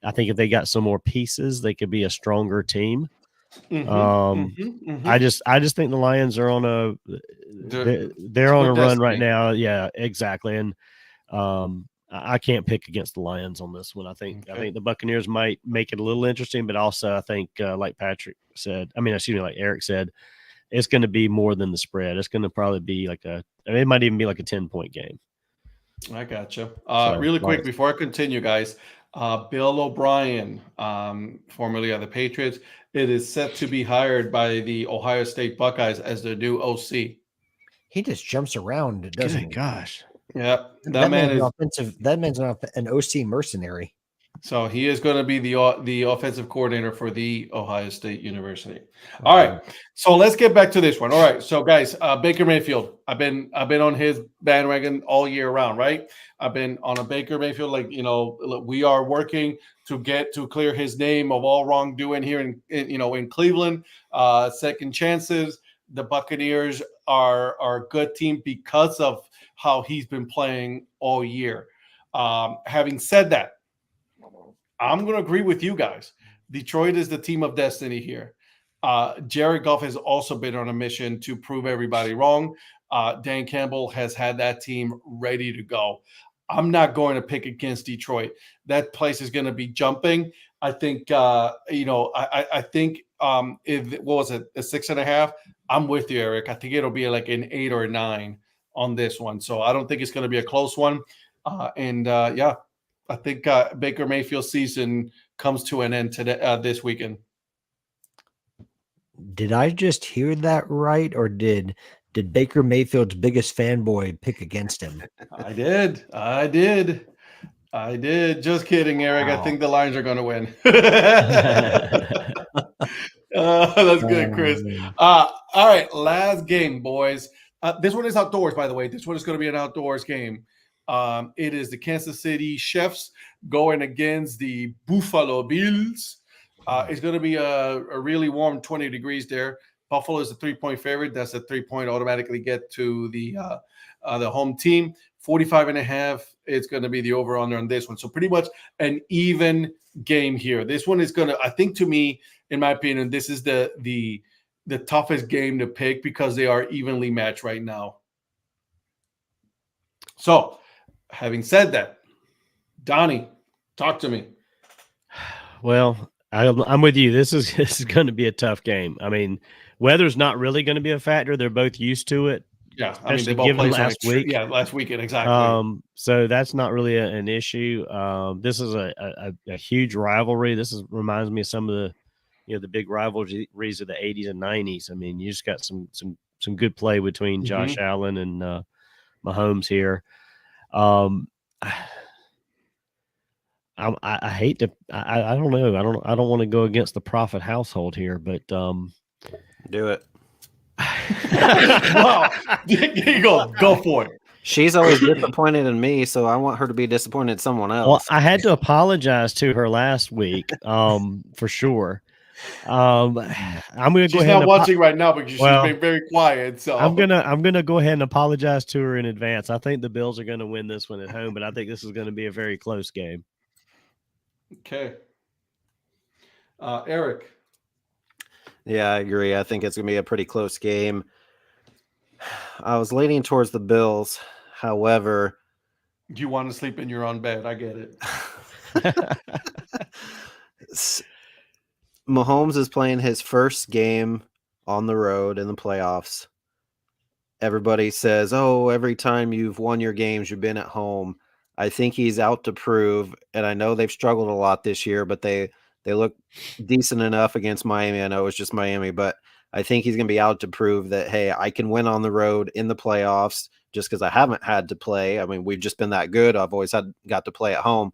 I think if they got some more pieces, they could be a stronger team. I just think the Lions are on they're on a run right now. Yeah, exactly. And I can't pick against the Lions on this one. I think the Buccaneers might make it a little interesting, but also I think like Eric said, it's going to be more than the spread. It's going to probably be it might even be like a 10-point game. I gotcha. Really quick before I continue, guys. Bill O'Brien, formerly of the Patriots, it is set to be hired by the Ohio State Buckeyes as their new OC. He just jumps around, doesn't he? Gosh. Yeah, that man is offensive. That man's an OC mercenary. So he is going to be the offensive coordinator for the Ohio State University. All right, so let's get back to this one. All right, so guys, Baker Mayfield. I've been on his bandwagon all year round, right? I've been on a Baker Mayfield. We are working to clear his name of all wrongdoing here in Cleveland. Second chances. The Buccaneers are a good team because of how he's been playing all year. Having said that, I'm going to agree with you guys. Detroit is the team of destiny here. Jared Goff has also been on a mission to prove everybody wrong. Dan Campbell has had that team ready to go. I'm not going to pick against Detroit. That place is going to be jumping. I think, I think what was it, a 6.5? I'm with you, Eric. I think it'll be like an 8 or a 9 on this one. So I don't think it's going to be a close one. I think Baker Mayfield's season comes to an end today, this weekend. Did I just hear that right, or did Baker Mayfield's biggest fanboy pick against him? I did. Just kidding, Eric. Wow. I think the Lions are going to win. That's good, Chris. All right, last game, boys. This one is outdoors, by the way. This one is going to be an outdoors game. It is the Kansas City Chiefs going against the Buffalo Bills. It's going to be a really warm 20 degrees there. Buffalo is a 3-point favorite. That's a 3-point automatically get to the home team. 45.5. It's going to be the over-under on this one. So pretty much an even game here. This one is going to, I think, to me, in my opinion, this is the toughest game to pick because they are evenly matched right now. So, having said that, Donnie, talk to me. Well, I'm with you. This is going to be a tough game. I mean, weather's not really going to be a factor. They're both used to it. Yeah, I mean, they both played last week. Yeah, last weekend, exactly. So that's not really an issue. This is a huge rivalry. Reminds me of some of the big rivalries of the 80s and 90s. I mean, you just got some good play between Josh Allen and Mahomes here. I hate to. I don't know. I don't want to go against the Prophet household here, but do it. Wow, you go for it. She's always disappointed in me, so I want her to be disappointed in someone else. Well, I had to apologize to her last week, for sure. I'm gonna go ahead. She's not watching right now because she's been very quiet. So I'm gonna go ahead and apologize to her in advance. I think the Bills are gonna win this one at home, but I think this is gonna be a very close game. Okay, Eric. Yeah, I agree. I think it's going to be a pretty close game. I was leaning towards the Bills. However, You want to sleep in your own bed. I get it. Mahomes is playing his first game on the road in the playoffs. Everybody says, oh, every time you've won your games, you've been at home. I think he's out to prove, and I know they've struggled a lot this year, but they look decent enough against Miami. I know it was just Miami, but I think he's going to be out to prove that, hey, I can win on the road in the playoffs just because I haven't had to play. I mean, we've just been that good. I've always got to play at home.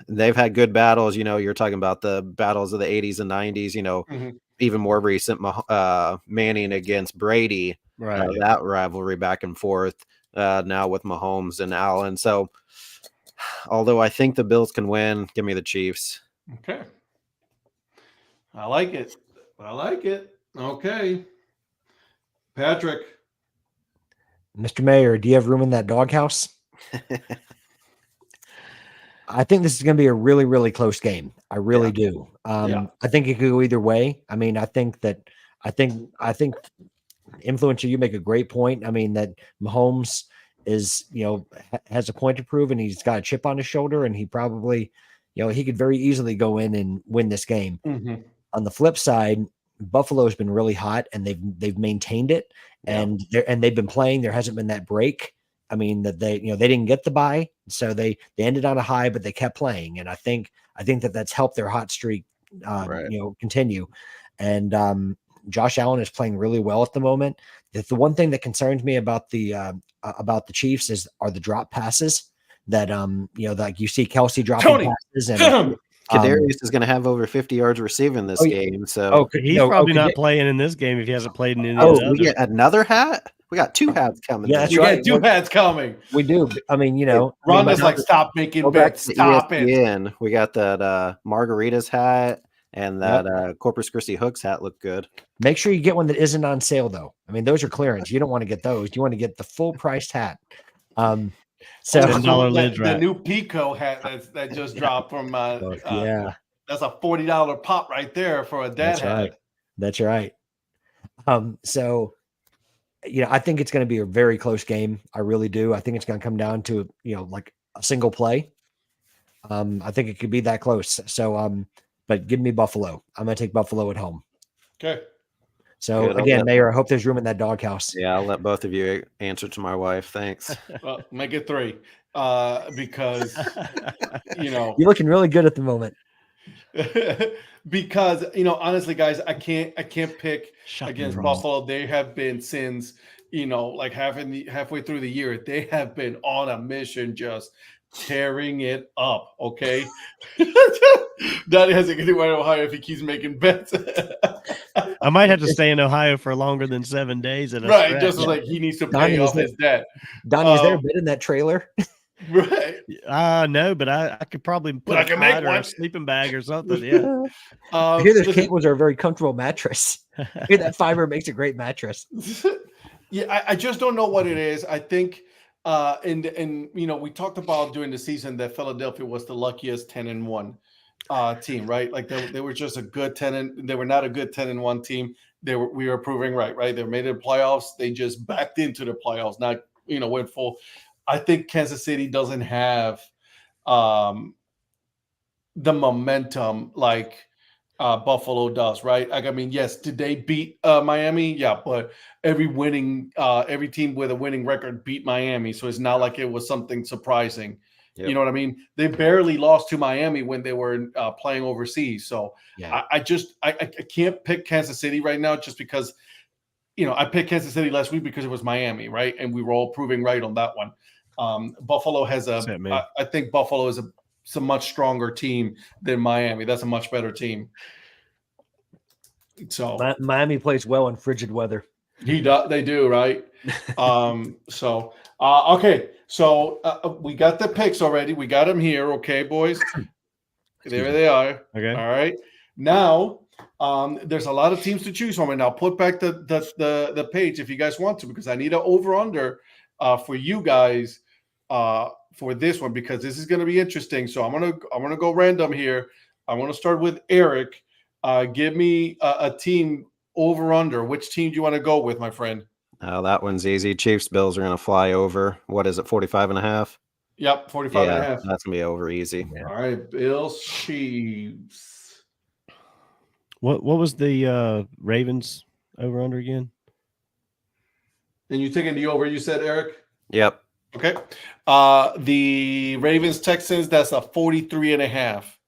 They've had good battles. You're talking about the battles of the 80s and 90s, even more recent Manning against Brady, Right. that rivalry back and forth now with Mahomes and Allen. So although I think the Bills can win, give me the Chiefs. Okay. I like it. Okay. Patrick. Mr. Mayor, do you have room in that doghouse? I think this is going to be a really, really close game. I really do. I think it could go either way. I mean, I think Influencer, you make a great point. I mean, that Mahomes is, has a point to prove, and he's got a chip on his shoulder, and he probably, he could very easily go in and win this game. Mm-hmm. On the flip side, Buffalo's been really hot, and they've maintained it, and they've been playing. There hasn't been that break. I mean, that they didn't get the bye, so they ended on a high, but they kept playing, and I think that's helped their hot streak, continue. And Josh Allen is playing really well at the moment. The one thing that concerns me about the Chiefs are the drop passes that like you see Kelsey dropping passes, and Kadarius is going to have over 50 yards receiving this game. So he's probably not playing in this game if he hasn't played in any of the we get another hat. We got two hats coming. Yeah, we got two hats coming. We do. I mean, Ronda's like, stop making bets. Stop it. We got that Margaritas hat and that Corpus Christi Hooks hat look good. Make sure you get one that isn't on sale, though. I mean, those are clearance. You don't want to get those. You want to get the full priced hat. So the new Pico hat that just dropped from that's a $40 pop right there for a dad hat. That's right. So I think it's going to be a very close game. I really do. I think it's going to come down to like a single play. I think it could be that close. So but give me Buffalo. I'm going to take Buffalo at home. Okay. So again, Mayor, I hope there's room in that doghouse. Yeah, I'll let both of you answer to my wife. Thanks. Well, make it 3, because you're looking really good at the moment. Because honestly, guys, I can't pick against Buffalo. They have been since like halfway through the year. They have been on a mission, just tearing it up. Okay. Donnie has to get away to Ohio if he keeps making bets. I might have to stay in Ohio for longer than 7 days. Right, just like he needs to pay off his debt. Donnie, is there a bed in that trailer? Right. No, but I could probably put I can make one. a sleeping bag or something. Yeah. I hear those cables are a very comfortable mattress. I hear that fiber makes a great mattress. Yeah, I just don't know what it is. I think and we talked about during the season that Philadelphia was the luckiest 10-1 team, right? Like they were just a good 10 they were not a good 10-1 team. We were proving right. They made it playoffs. They just backed into the playoffs, not went full. I think Kansas City doesn't have the momentum like Buffalo does, right? Like, I mean, yes, did they beat Miami? Yeah, but every team with a winning record beat Miami, so it's not like it was something surprising. Yep. You know what I mean? They barely lost to Miami when they were playing overseas. So I can't pick Kansas City right now just because, I picked Kansas City last week because it was Miami, right? And we were all proving right on that one. Buffalo has I think Buffalo is a much stronger team than Miami. That's a much better team. So Miami plays well in frigid weather. They do, right? Okay. So we got the picks already. We got them here. Okay, boys. There they are. Okay. All right. Now, there's a lot of teams to choose from, and I'll put back the page if you guys want to, because I need an over/under for you guys for this one, because this is going to be interesting. So I'm gonna go random here. I want to start with Eric. Give me a team over under. Which team do you want to go with, my friend? That one's easy. Chiefs Bills are going to fly over. What is it, 45.5? Yep, 45 and a half. That's going to be over easy. Yeah. All right, Bills, Chiefs. What was the Ravens over under again? And you taking the over, you said, Eric? Yep. Okay. The Ravens, Texans, that's a 43 and a half.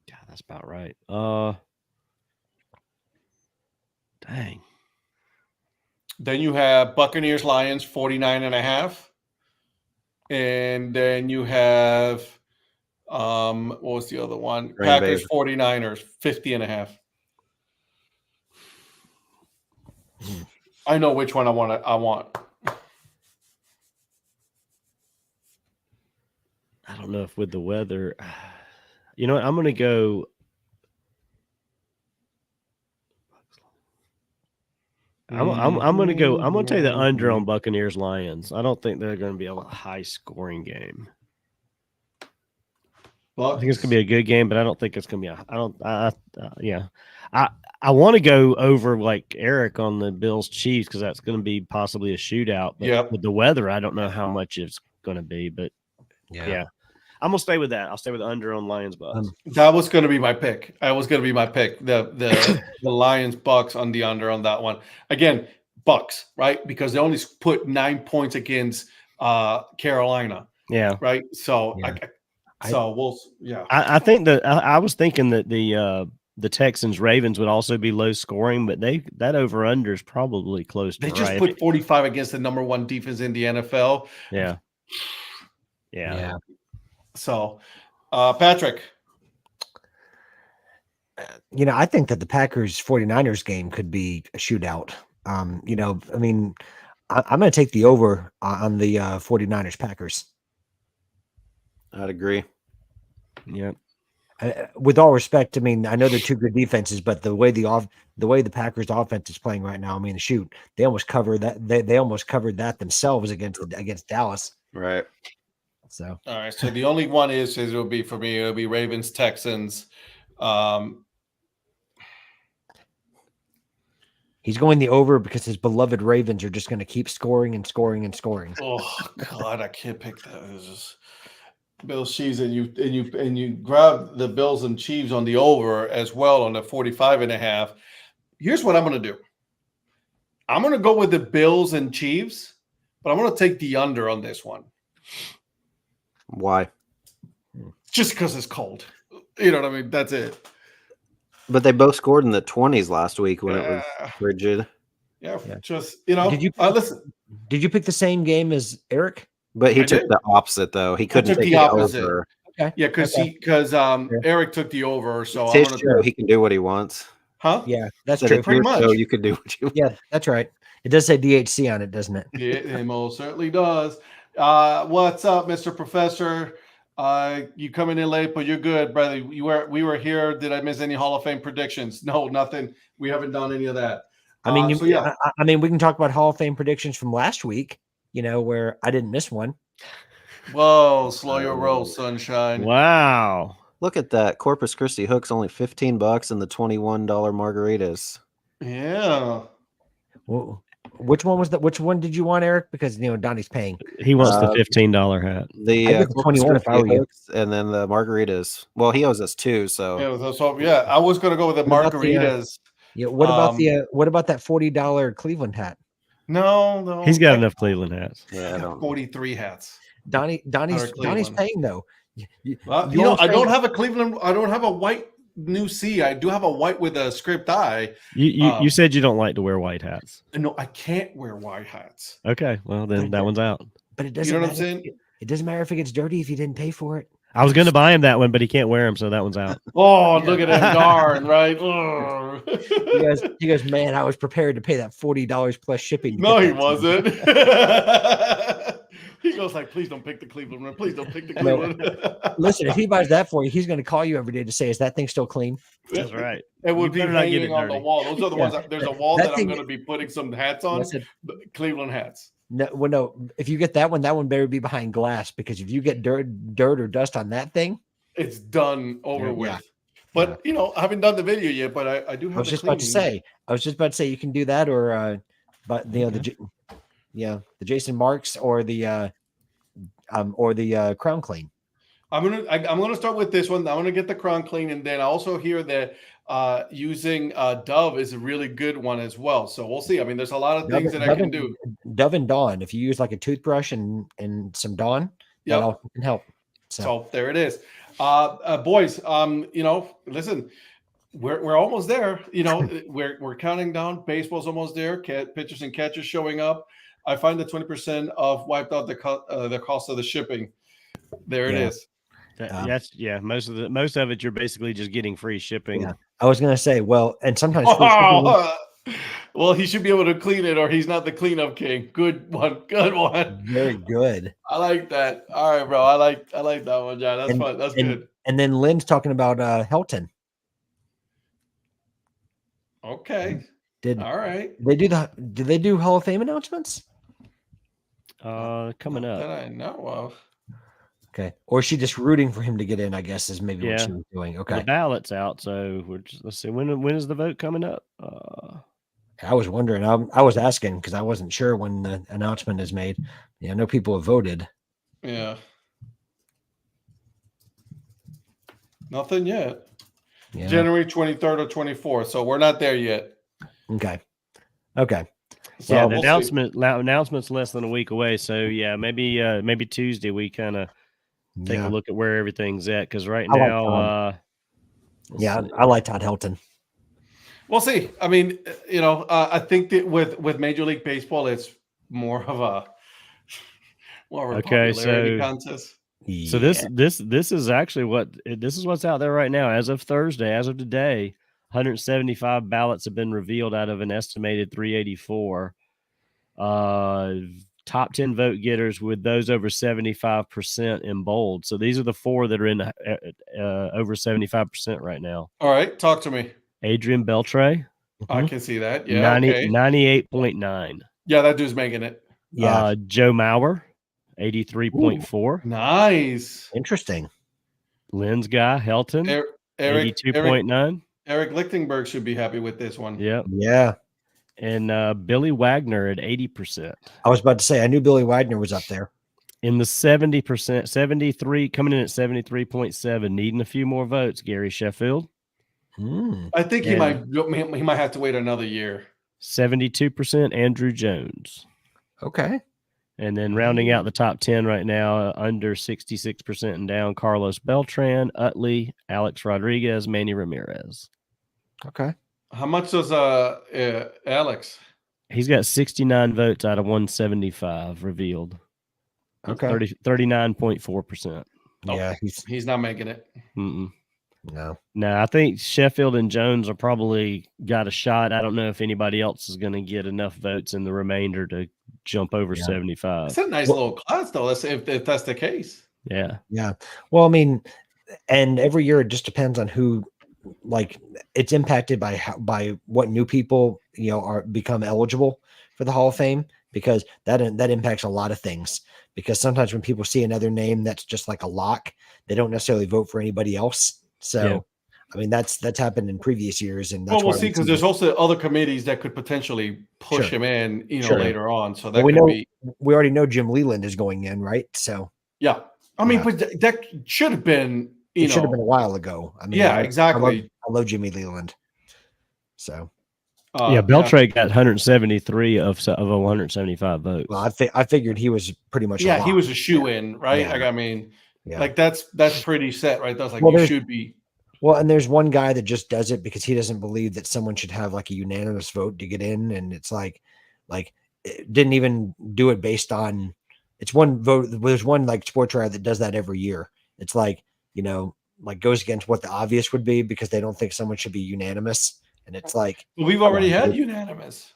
Yeah, that's about right. Dang. Then you have Buccaneers, Lions, 49 and a half. And then you have, what was the other one? Green Packers, Bay. 49ers, 50 and a half. I know which one I want. I don't know if with the weather, you know what? I'm going to go. I'm going to go. I'm going to take the under on Buccaneers Lions. I don't think they're going to be a high scoring game. I think it's going to be a good game, but I don't think it's going to be I want to go over like Eric on the Bills Chiefs because that's going to be possibly a shootout. But with the weather, I don't know how much it's going to be, but yeah. I'm gonna stay with that. I'll stay with the under on Lions Bucks. That was going to be my pick. The Lions Bucks on the under on that one. Again, Bucks, right? Because they only put 9 points against Carolina. Yeah. Right. So Yeah. I think that I was thinking that the Texans Ravens would also be low scoring, but that over under is probably close to they just right. put 45 against the number one defense in the NFL. Yeah. So, Patrick. I think that the Packers 49ers game could be a shootout. I'm going to take the over on the 49ers Packers. I'd agree. Yeah. With all respect, I know they're two good defenses, but the way the Packers offense is playing right now, shoot, they almost covered that. They almost covered that themselves against Dallas. Right. So All right. So the only one it'll be for me. It'll be Ravens, Texans. he's going the over because his beloved Ravens are just going to keep scoring and scoring and scoring. Oh God, I can't pick that. It's just Bills Chiefs, and you grab the Bills and Chiefs on the over as well on the 45 and a half. Here's what I'm going to do. I'm going to go with the Bills and Chiefs, but I'm going to take the under on this one. Why? Just because it's cold. You know what I mean? That's it. But they both scored in the 20s last week when it was frigid. Yeah. Just, listen. Did you pick the same game as Eric? But he took the opposite, though. He couldn't take the opposite. Over. Okay. Yeah, because Eric took the over. So it's his show. He can do what he wants. Huh? Yeah, that's true. Pretty much. So you could do what you want. Yeah, that's right. It does say DHC on it, doesn't it? Yeah, it most certainly does. What's up, Mr. Professor? You coming in late, but you're good, brother. We were here. Did I miss any Hall of Fame predictions? No, nothing. We haven't done any of that. We can talk about Hall of Fame predictions from last week, where I didn't miss one. Whoa, slow your roll, sunshine. Wow. Look at that. Corpus Christi Hook's only $15 and the $21 margaritas. Yeah. Well, which one was that? Which one did you want, Eric? Because Donnie's paying. He wants the $15 hat. The 21 if I were you. And then the margaritas. Well, he owes us two, so I was gonna go with the margaritas. What about that $40 Cleveland hat? No. He's got enough Cleveland hats. Yeah, I got 43 hats. Donnie's paying though. I don't have a Cleveland. I don't have a white new C. I do have a white with a script eye. You said you don't like to wear white hats. No, I can't wear white hats. Okay, well then that one's out. But it doesn't. You know what matter. I'm saying? It doesn't matter if it gets dirty if you didn't pay for it. I was going to buy him that one, but he can't wear them, so that one's out. Oh, look at him, darn right. You guys, man, I was prepared to pay that $40 plus shipping. No, he wasn't. He goes like, please don't pick the Cleveland one. Please don't pick the Cleveland. Listen, if he buys that for you, he's going to call you every day to say, is that thing still clean? That's right. It would be hanging on the wall. Those are the ones. There's a wall that I'm going to be putting some hats on. Cleveland hats. No. If you get that one better be behind glass, because if you get dirt or dust on that thing, it's done over Yeah. with. Yeah. But you know, I haven't done the video yet, but I do have. I was just about to say you can do that, or but you know the Jason Marks or the Crown Clean. I'm gonna start with this one. I want to get the crown clean, and then I also hear that using Dove is a really good one as well. So we'll see. I mean, there's a lot of things that I can do. Dove and Dawn. If you use like a toothbrush and some Dawn, that all can help. So there it is. Boys, you know, listen, we're almost there. You know, we're counting down. Baseball's almost there. Pitchers and catchers showing up. I find that 20% of wiped out the cost of the shipping. There it is. That's most of it you're basically just getting free shipping. Yeah. I was gonna say, well, and sometimes well, he should be able to clean it, or he's not the cleanup king. Good one. Very good. I like that. All right, bro. I like that one, John. That's fun. That's good. And then Lynn's talking about Helton. Okay. All right. Did they do Hall of Fame announcements? Coming up. That I know of. Okay. Or is she just rooting for him to get in, I guess, is maybe what she was doing. Okay. The ballot's out, so let's see. When is the vote coming up? I was wondering. I was asking because I wasn't sure when the announcement is made. Yeah, I know people have voted. Yeah. Nothing yet. Yeah. January 23rd or 24th. So we're not there yet. Okay. So yeah, the announcement's less than a week away. So yeah, maybe Tuesday we kind of take a look at where everything's at, because right now, I like Todd Helton. We'll see. I mean, you know, I think that with Major League Baseball, it's more of a popularity contest. So this is actually what's out there right now as of Thursday, as of today. 175 ballots have been revealed out of an estimated 384. Top 10 vote getters, with those over 75% in bold. So these are the four that are in over 75% right now. All right, talk to me. Adrian Beltre. I can see that. Yeah, 98.9. Yeah, that dude's making it. Yeah. Joe Mauer, 83.4. Nice. Interesting. Lynn's guy, Helton, 82.9. Eric Lichtenberg should be happy with this one. Yep. Yeah. And Billy Wagner at 80%. I was about to say, I knew Billy Wagner was up there. In the 70%, 73, coming in at 73.7, needing a few more votes, Gary Sheffield. I think he might have to wait another year. 72%, Andrew Jones. Okay. And then rounding out the top 10 right now, under 66% and down, Carlos Beltran, Utley, Alex Rodriguez, Manny Ramirez. Okay. How much does Alex? He's got 69 votes out of 175 revealed. Okay. 39.4%. Yeah, he's not making it. No, I think Sheffield and Jones are probably got a shot. I don't know if anybody else is going to get enough votes in the remainder to jump over 75. It's a nice little class, though. If that's the case. Yeah. Well, I mean, and every year it just depends on who. Like, it's impacted by what new people become eligible for the Hall of Fame, because that impacts a lot of things. Because sometimes when people see another name that's just like a lock, they don't necessarily vote for anybody else. So, I mean, that's happened in previous years, and that's we'll see, because there's also other committees that could potentially push him in, later on. So that we already know Jim Leland is going in, right? So yeah, I mean, but that should have been. It should have been a while ago. I mean, exactly. I love Jimmy Leland. So, Beltre got 173 of 175 votes. Well, I figured he was pretty much. Yeah, he was a shoe-in, right? Yeah. Like, I mean, like that's pretty set, right? That's like you should be. Well, and there's one guy that just does it because he doesn't believe that someone should have like a unanimous vote to get in, and it's like it didn't even do it based on. It's one vote. There's one like sports writer that does that every year. It's like. Goes against what the obvious would be, because they don't think someone should be unanimous. And it's like, well, we've already had unanimous.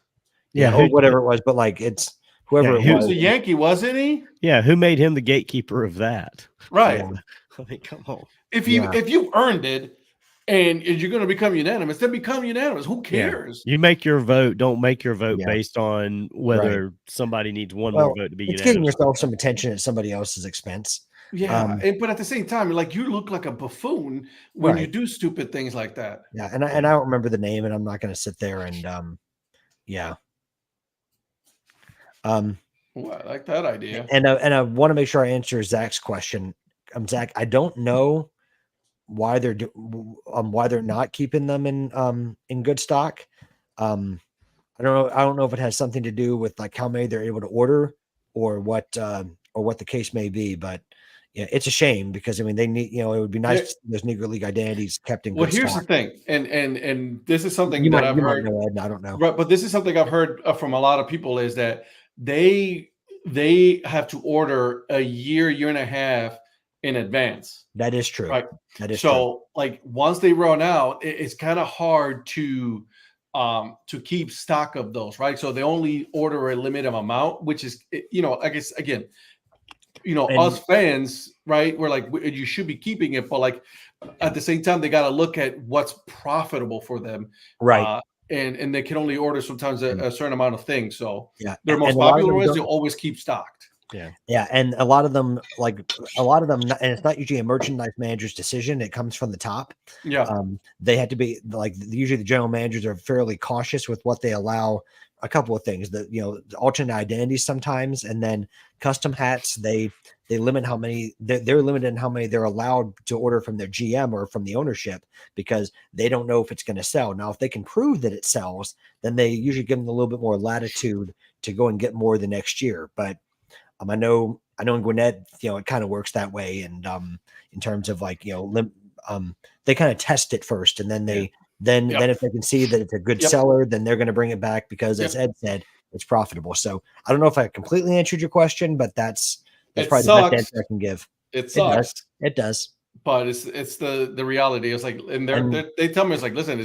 Yeah. Or whatever it was, but like, it's whoever he was a Yankee, wasn't he? Yeah. Who made him the gatekeeper of that? Right. Yeah. I mean, come on. If you earned it and you're going to become unanimous, then become unanimous. Who cares? Yeah. You make your vote. Don't make your vote based on whether somebody needs one more vote to be unanimous. It's getting yourself some attention at somebody else's expense. Yeah, but at the same time, like you look like a buffoon when you do stupid things like that. Yeah, and I don't remember the name, and I'm not going to sit there and yeah. Well, I like that idea. And I want to make sure I answer Zach's question. Zach, I don't know why they're not keeping them in good stock. I don't know if it has something to do with like how many they're able to order or what the case may be, but yeah, it's a shame because I mean they need, it would be nice to see those Negro League identities kept in good stock. Here's the thing, and this is something that I've heard. Know, Ed, I don't know, right? But this is something I've heard from a lot of people is that they have to order a year and a half in advance. That is true. Right. That is true. Like once they run out, it's kind of hard to keep stock of those, right? So they only order a limited amount, which is, I guess again, us fans, right? We're like, you should be keeping it, but like at the same time, they got to look at what's profitable for them, right? And they can only order sometimes a certain amount of things. So yeah, their most popular ones, they'll always keep stocked. Yeah, and a lot of them, and it's not usually a merchandise manager's decision. It comes from the top. Yeah, they had to be like usually the general managers are fairly cautious with what they allow. A couple of things that the alternate identities sometimes, and then custom hats. They limit how many they're limited in how many they're allowed to order from their GM or from the ownership because they don't know if it's going to sell. Now, if they can prove that it sells, then they usually give them a little bit more latitude to go and get more the next year. But I know in Gwinnett, it kind of works that way. And in terms of like, they kind of test it first, and then then if they can see that it's a good seller, then they're going to bring it back because, as Ed said, it's profitable. So I don't know if I completely answered your question, but that's probably the best answer I can give. It sucks. It does. But it's the reality. It's like, and they tell me, it's like, listen,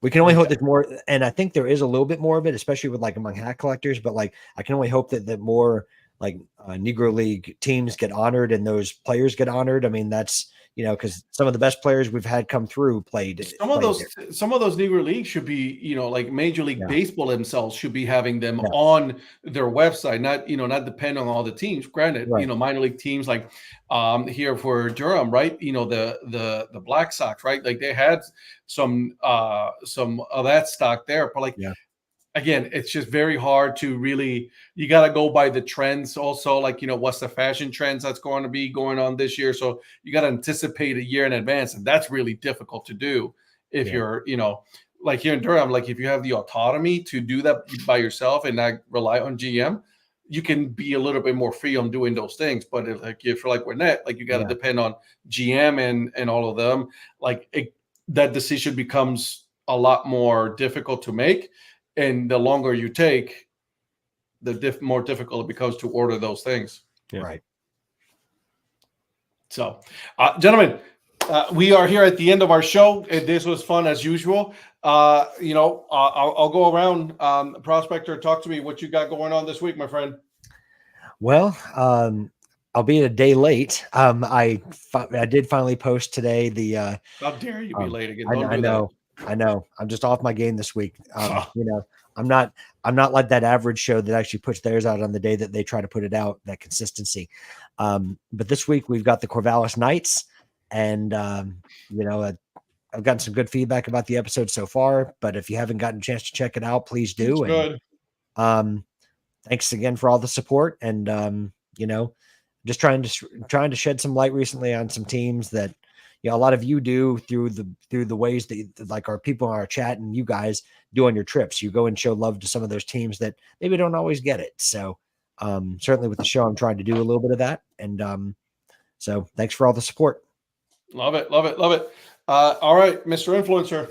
we can only hope there's more, and I think there is a little bit more of it, especially with like among hat collectors. But like, I can only hope that more like Negro League teams get honored and those players get honored. I mean, that's because some of the best players we've had come through played. Some of those Negro Leagues should be like Major League Baseball themselves should be having them on their website, not depend on all the teams. Granted, minor league teams like here for Durham, right? The Black Sox, right? Like they had some of that stock there, but like. Again, it's just very hard to really, you got to go by the trends also, like, what's the fashion trends that's going to be going on this year. So you got to anticipate a year in advance. And that's really difficult to do if you're, like here in Durham, like if you have the autonomy to do that by yourself and not rely on GM, you can be a little bit more free on doing those things. But if you're like Gwinnett, like you got to depend on GM and all of them, like that decision becomes a lot more difficult to make. And the longer you take, the more difficult it becomes to order those things. Yeah. Right. So, gentlemen, we are here at the end of our show. This was fun as usual. I'll go around. Prospector, talk to me. What you got going on this week, my friend? Well, I'll be a day late. I did finally post today. How dare you be late again? I know. I'm just off my game this week. I'm not like that average show that actually puts theirs out on the day that they try to put it out, that consistency. But this week we've got the Corvallis Knights, and I've gotten some good feedback about the episode so far, but if you haven't gotten a chance to check it out, please do. It's good. Thanks again for all the support, and just trying to shed some light recently on some teams that a lot of you do through the ways that like our people in our chat and you guys do on your trips. You go and show love to some of those teams that maybe don't always get it. So certainly with the show, I'm trying to do a little bit of that. And so thanks for all the support. Love it. All right, Mr. Influencer.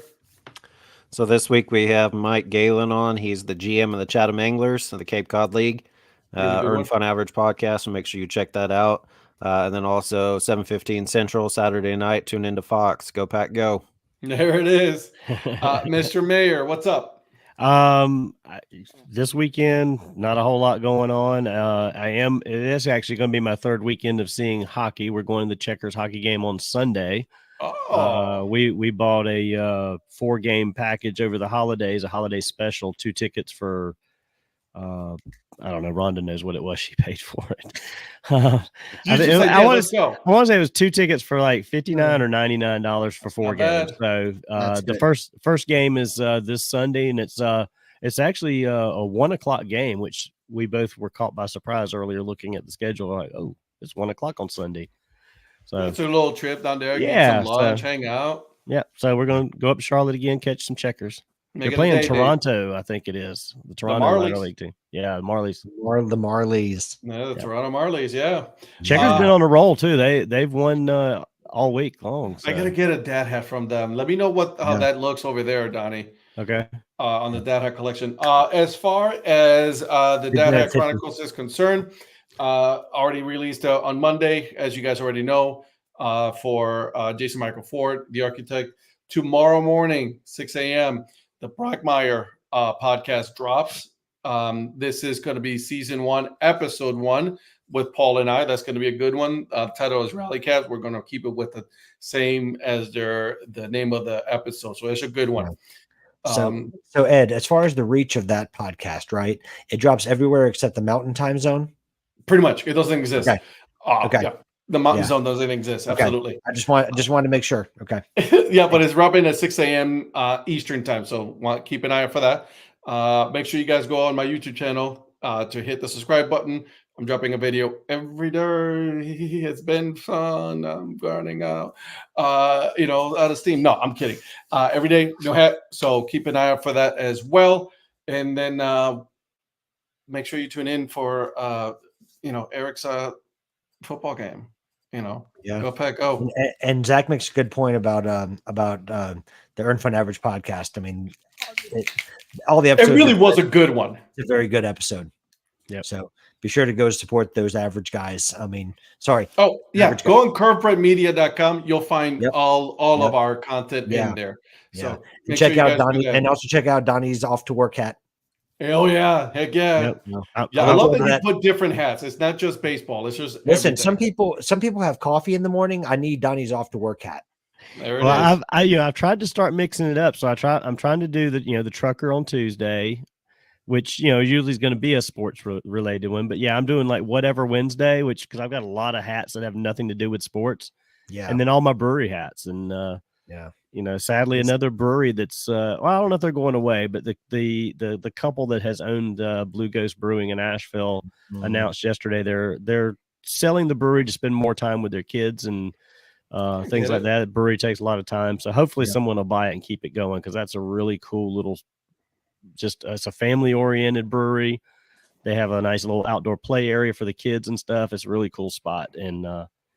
So this week we have Mike Galen on. He's the GM of the Chatham Anglers of the Cape Cod League. Earn Fun Average podcast, so make sure you check that out. And then also 7:15 Central Saturday night. Tune into Fox. Go Pack, go! There it is, Mr. Mayor. What's up? This weekend, not a whole lot going on. It is actually going to be my third weekend of seeing hockey. We're going to the Checkers hockey game on Sunday. We bought a 4-game package over the holidays, a holiday special, 2 tickets for I don't know. Rhonda knows what it was she paid for it. I want to say it was 2 tickets for like $59 or $99 for 4 games. So the first game is this Sunday, and it's actually a 1:00 game, which we both were caught by surprise earlier looking at the schedule. Like, oh, it's 1:00 on Sunday. So it's a little trip down there. Yeah, get some lunch, hang out. Yeah, so we're going to go up to Charlotte again, catch some Checkers. They're playing Toronto, I think it is. The Toronto Minor League team. Yeah, the Marlies. The Marlies. No, the Toronto Marlies, yeah. Checkers been on a roll too. They've won all week long. So. I gotta get a Dad Hat from them. Let me know how that looks over there, Donnie. Okay. On the Dad Hat collection. As far as the Dad Hat Chronicles is concerned, already released on Monday, as you guys already know, for Jason Michael Ford, the architect. Tomorrow morning, 6 a.m., the Brockmeyer podcast drops. This is going to be season 1, episode 1 with Paul and I. That's going to be a good one. Title is Rally Cats. We're going to keep it with the same as the name of the episode. So it's a good one. So Ed, as far as the reach of that podcast, right? It drops everywhere except the Mountain Time Zone. Pretty much, it doesn't exist. Okay. Okay. Yeah. The Mountain Zone doesn't exist. Absolutely. Okay. I just wanted to make sure. Okay. Yeah, but it's dropping at 6 a.m. Eastern time. So keep an eye out for that. Make sure you guys go on my YouTube channel to hit the subscribe button. I'm dropping a video every day. It's been fun. I'm burning out, out of steam. No, I'm kidding. Every day, no hat. So keep an eye out for that as well. And then make sure you tune in for, Eric's football game. Go Pack, go. And Zach makes a good point about the Earn Fun Average podcast. I mean, all the episodes. It really was a good one. It's a very good episode. Yeah. So be sure to go support those average guys. I mean, sorry. Oh yeah, go on curvebrightmedia.com. You'll find all of our content in there. So check out Donnie, and also check out Donnie's Off to Work hat. Oh yeah, heck yeah. I love that you put different hats. It's not just baseball. It's just everything. Some people have coffee in the morning. I need Donnie's Off to Work hat. I've tried to start mixing it up. So I'm trying to do the trucker on Tuesday, which usually is going to be a sports related one. But yeah, I'm doing like whatever Wednesday, because I've got a lot of hats that have nothing to do with sports. Yeah, and then all my brewery hats and sadly another brewery that's I don't know if they're going away, but the couple that has owned Blue Ghost Brewing in Asheville announced yesterday they're selling the brewery to spend more time with their kids and things like that. The brewery takes a lot of time, so hopefully someone will buy it and keep it going, because that's a really cool little, it's a family oriented brewery. They have a nice little outdoor play area for the kids and stuff. It's a really cool spot. And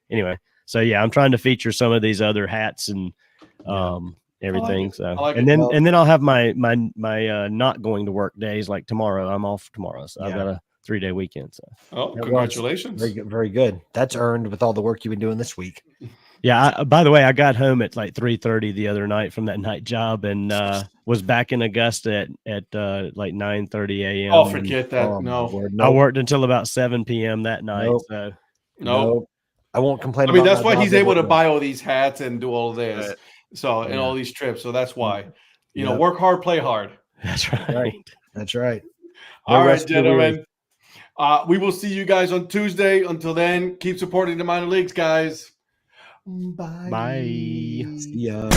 anyway, so yeah, I'm trying to feature some of these other hats and everything. And then I'll have my not going to work days, like tomorrow. I'm off tomorrow, so I've got a 3-day weekend. So congratulations. Very good, very good. That's earned with all the work you've been doing this week. Yeah. By the way, I got home at like 3:30 the other night from that night job, and was back in Augusta at like 9:30 a.m. Oh, forget that. I worked until about 7 p.m. that night. So I won't complain. I mean, that's why he's able to buy all these hats and do all this. Right. So and all these trips. So that's why work hard, play hard. That's right. That's right. All right, gentlemen. We will see you guys on Tuesday. Until then, keep supporting the minor leagues, guys. Bye. Bye. See ya.